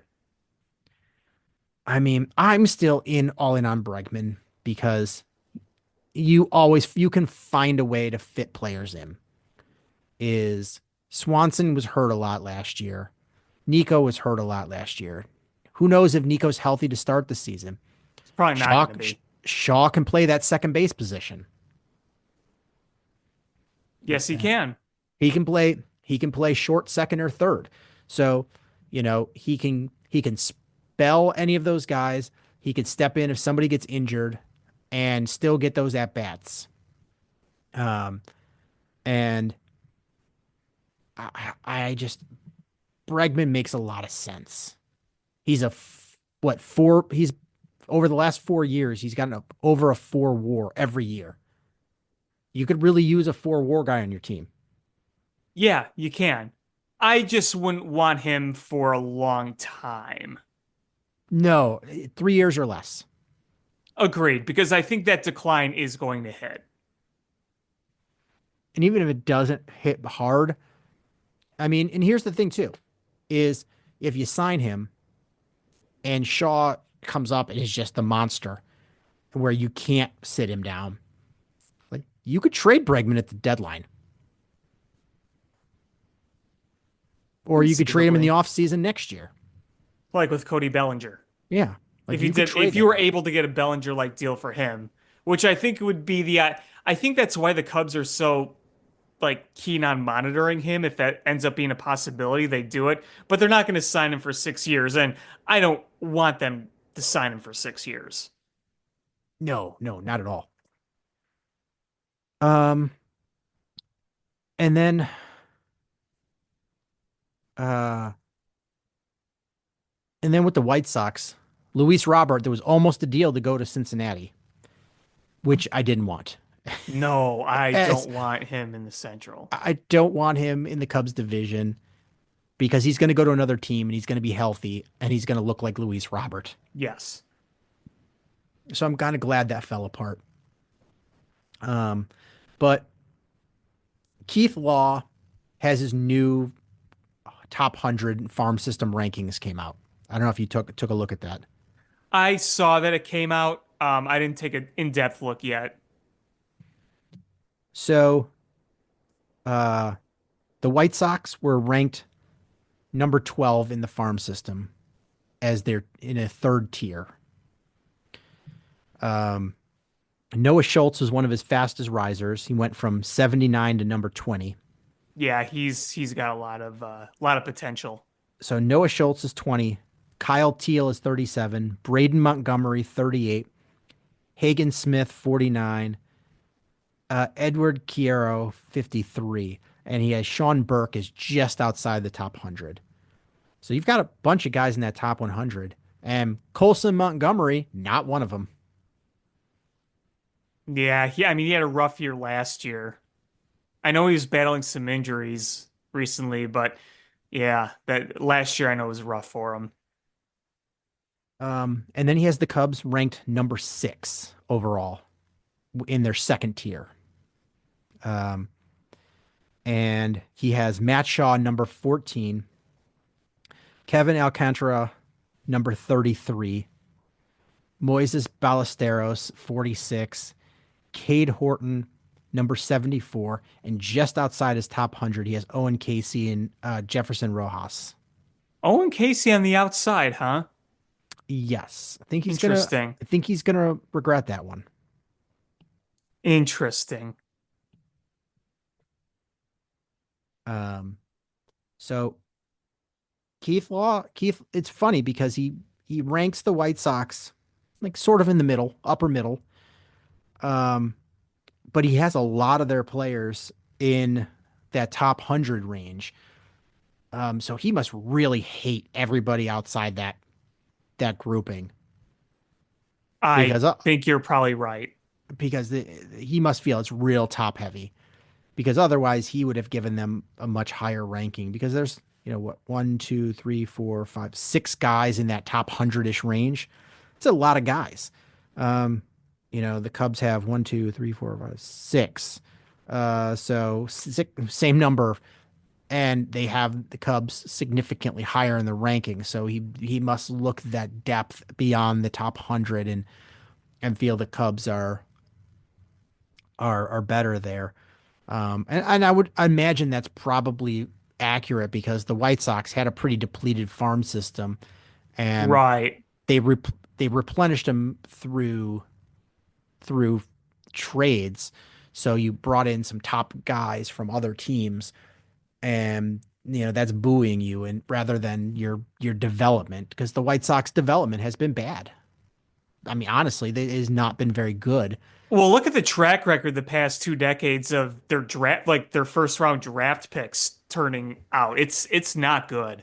I mean, I'm still all in on Bregman because you can find a way to fit players in. Is Swanson was hurt a lot last year. Nico was hurt a lot last year. Who knows if Nico's healthy to start the season? It's probably not Shaw going to be. Shaw can play that second base position. Yes, he can. He can play short second or third. So, he can spell any of those guys. He can step in if somebody gets injured and still get those at bats. Um, and I just Bregman makes a lot of sense. He's what four? He's over the last 4 years. He's gotten over a 4 WAR every year. You could really use a 4 WAR guy on your team. Yeah, you can. I just wouldn't want him for a long time. No, 3 years or less. Agreed, because I think that decline is going to hit. And even if it doesn't hit hard, I mean, and here's the thing too, is if you sign him and Shaw comes up and is just the monster where you can't sit him down, like you could trade Bregman at the deadline. Or you could trade him in the Conceivably. offseason next year. Like with Cody Bellinger. Yeah. Like If you you could did, trade if you that were guy. able to get a Bellinger like deal for him, which I think would be I think that's why the Cubs are so like keen on monitoring him. If that ends up being a possibility, they do it, but they're not going to sign him for 6 years, and I don't want them to sign him for 6 years. No, no, not at all. Um, and then uh and then with the White Sox, Luis Robert, there was almost a deal to go to Cincinnati, which I didn't want. No, I As don't want him in the Central. I don't want him in the Cubs division because he's going to go to another team and he's going to be healthy and he's going to look like Luis Robert. Yes. So I'm kind of glad that fell apart. Um, but Keith Law has his new top 100 farm system rankings came out. I don't know if you took a look at that. I saw that it came out. I didn't take an in-depth look yet. So uh, the White Sox were ranked number 12 in the farm system as they're in a third tier. Um, Noah Schultz was one of his fastest risers. He went from 79 to number 20. Yeah, he's got a lot of potential. So Noah Schultz is 20. Kyle Teal is 37. Braden Montgomery, 38. Hagen Smith, 49. Edward Quiero, 53. And he has Sean Burke is just outside the top 100. So you've got a bunch of guys in that top 100. And Colson Montgomery, not one of them. Yeah, I mean, he had a rough year last year. I know he was battling some injuries recently, but yeah, that last year I know was rough for him. And then he has the Cubs ranked number 6 overall in their second tier. Um, and he has Matt Shaw number 14, Kevin Alcantara number 33, Moises Ballesteros 46, Cade Horton number 74, and just outside his top 100 he has Owen Casey and Jefferson Rojas. Owen Casey on the outside, huh? Yes, Interesting. I think he's gonna regret that one. Interesting. Um, so Keith, it's funny because he ranks the White Sox like sort of in the middle, upper middle. Um, but he has a lot of their players in that top 100 range. So he must really hate everybody outside that grouping I because think you're probably right. he must feel it's real top heavy because otherwise he would have given them a much higher ranking because there's what one, two, three, four, five, 6 guys in that top 100-ish range. It's a lot of guys. Um, the Cubs have one, two, three, four, five, 6. So same number, and they have the Cubs significantly higher in the ranking. So he must look that depth beyond the top 100 and feel the Cubs are better there. And I would imagine that's probably accurate because the White Sox had a pretty depleted farm system, and Right. they rep they replenished them through trades. So you brought in some top guys from other teams, and that's buoying you, and rather than your development, because the White Sox development has been bad. I mean, honestly, it has not been very good. Well, look at the track record the past 2 decades of their draft, like their first round draft picks turning out. It's not good.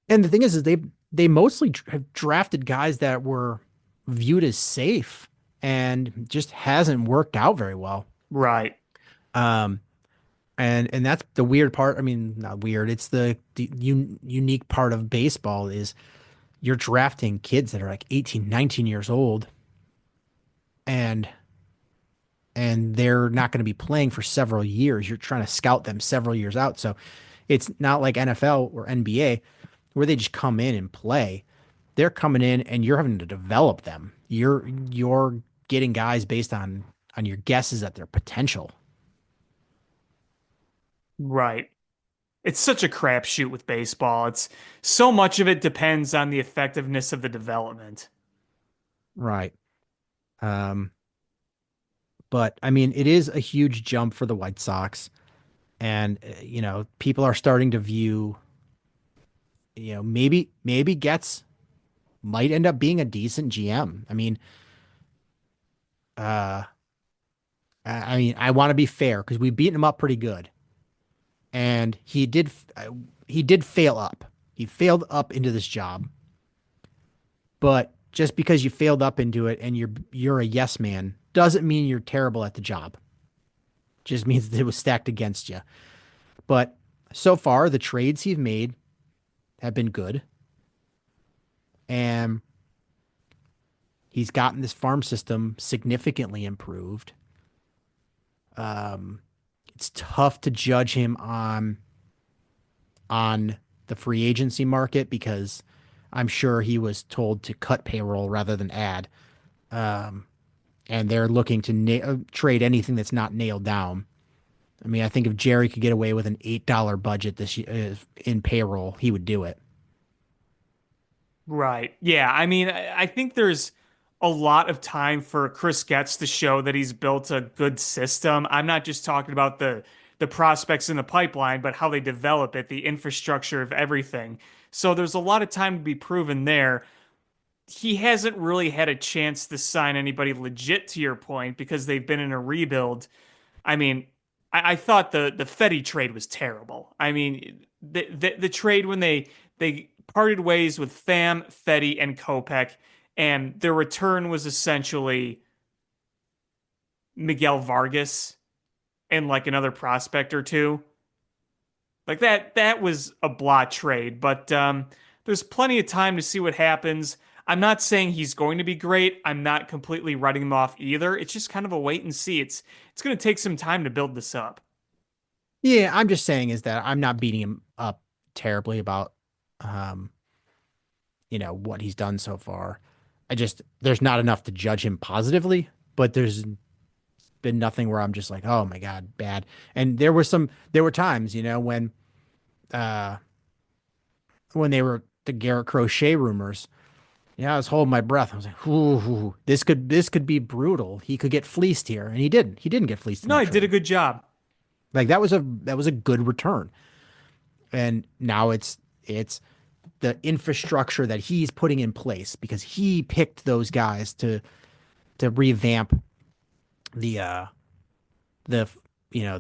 And the thing is they mostly have drafted guys that were viewed as safe and just hasn't worked out very well. Right. Um, and that's the weird part. I mean, not weird. It's the unique part of baseball is you're drafting kids that are like 18, 19 years old, and they're not going to be playing for several years. You're trying to scout them several years out. So it's not like NFL or NBA where they just come in and play. They're coming in and you're having to develop them. You're getting guys based on your guesses at their potential. Right. It's such a crapshoot with baseball. It's so much of it depends on the effectiveness of the development. Right. Um, but I mean, it is a huge jump for the White Sox, and people are starting to view, maybe Getz might end up being a decent GM. I mean, uh, I want to be fair because we've beaten him up pretty good, and he did fail up. He failed up into this job, but just because you failed up into it and you're a yes man doesn't mean you're terrible at the job. Just means that it was stacked against you. But so far, the trades he's made have been good. And He's gotten this farm system significantly improved. It's tough to judge him on the free agency market because I'm sure he was told to cut payroll rather than add. And they're looking to trade anything that's not nailed down. I mean, I think if Jerry could get away with an $8 budget this year in payroll, he would do it. Right. Yeah. I mean, I think there's a lot of time for Chris Getz to show that he's built a good system. I'm not just talking about the prospects in the pipeline, but how they develop it, the infrastructure of everything. So there's a lot of time to be proven there. He hasn't really had a chance to sign anybody legit, to your point, because they've been in a rebuild. I mean, I thought the Fetty trade was terrible. I mean, the trade when they parted ways with Pham, Fetty, and Kopech, and their return was essentially Miguel Vargas and like another prospect or two. Like that was a blah trade, but there's plenty of time to see what happens. I'm not saying he's going to be great. I'm not completely writing him off either. It's just kind of a wait and see. It's going to take some time to build this up. Yeah, I'm just saying is that I'm not beating him up terribly about what he's done so far. There's not enough to judge him positively, but there's been nothing where I'm just like, oh my God, bad. And there were times, when they were the Garrett Crochet rumors, I was holding my breath. I was like, ooh, this could be brutal. He could get fleeced here. And he didn't. He didn't get fleeced. No, he did a good job. Like that was a good return. And now it's the infrastructure that he's putting in place because he picked those guys to revamp the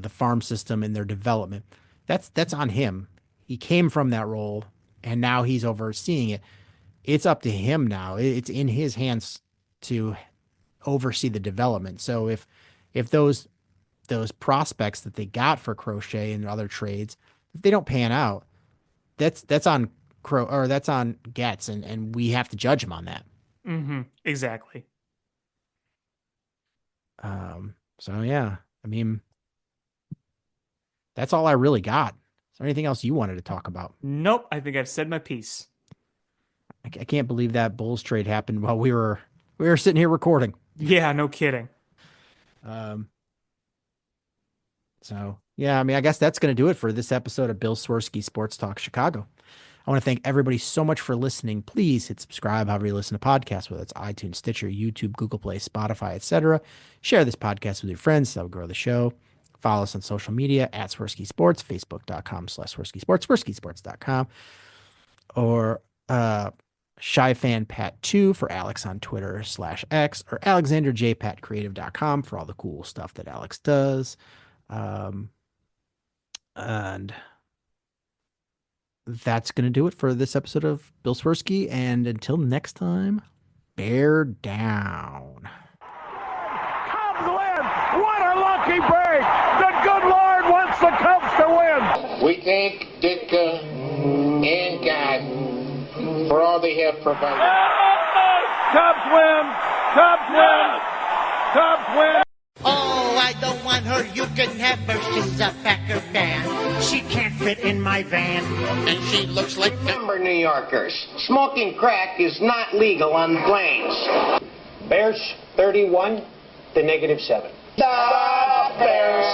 farm system and their development. That's on him. He came from that role and now he's overseeing it. It's up to him now. It's in his hands to oversee the development. So if those prospects that they got for Crochet and other trades, if they don't pan out, that's on that's on Getz, and we have to judge him on that. Mm-hmm. Exactly. So yeah, I mean, that's all I really got. Is there anything else you wanted to talk about? Nope. I think I've said my piece. I can't believe that Bulls trade happened while we were sitting here recording. Yeah, no kidding. So yeah, I mean, I guess that's going to do it for this episode of Bill Swerski Sports Talk Chicago. I want to thank everybody so much for listening. Please hit subscribe however you listen to podcasts, whether it's iTunes, Stitcher, YouTube, Google Play, Spotify, etc. Share this podcast with your friends. That will grow the show. Follow us on social media at Swerski Sports, Facebook.com/Swerski Sports, SwerskiSports.com, or Shy Fan Pat 2 for Alex on Twitter /X, or AlexanderJPatCreative.com for all the cool stuff that Alex does. And that's going to do it for this episode of Bill Swerski. And until next time, bear down. Cubs win! What a lucky break! The good Lord wants the Cubs to win! We thank Ditka and God for all they have provided. Cubs win! Cubs win! Cubs win! Oh, I don't want her. You can have her. She's a Packer fan. She can't fit in my van. And she looks like number New Yorkers. Smoking crack is not legal on planes. Bears 31 to -7. The Bears!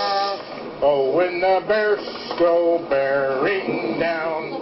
Oh, when the Bears go bearing down.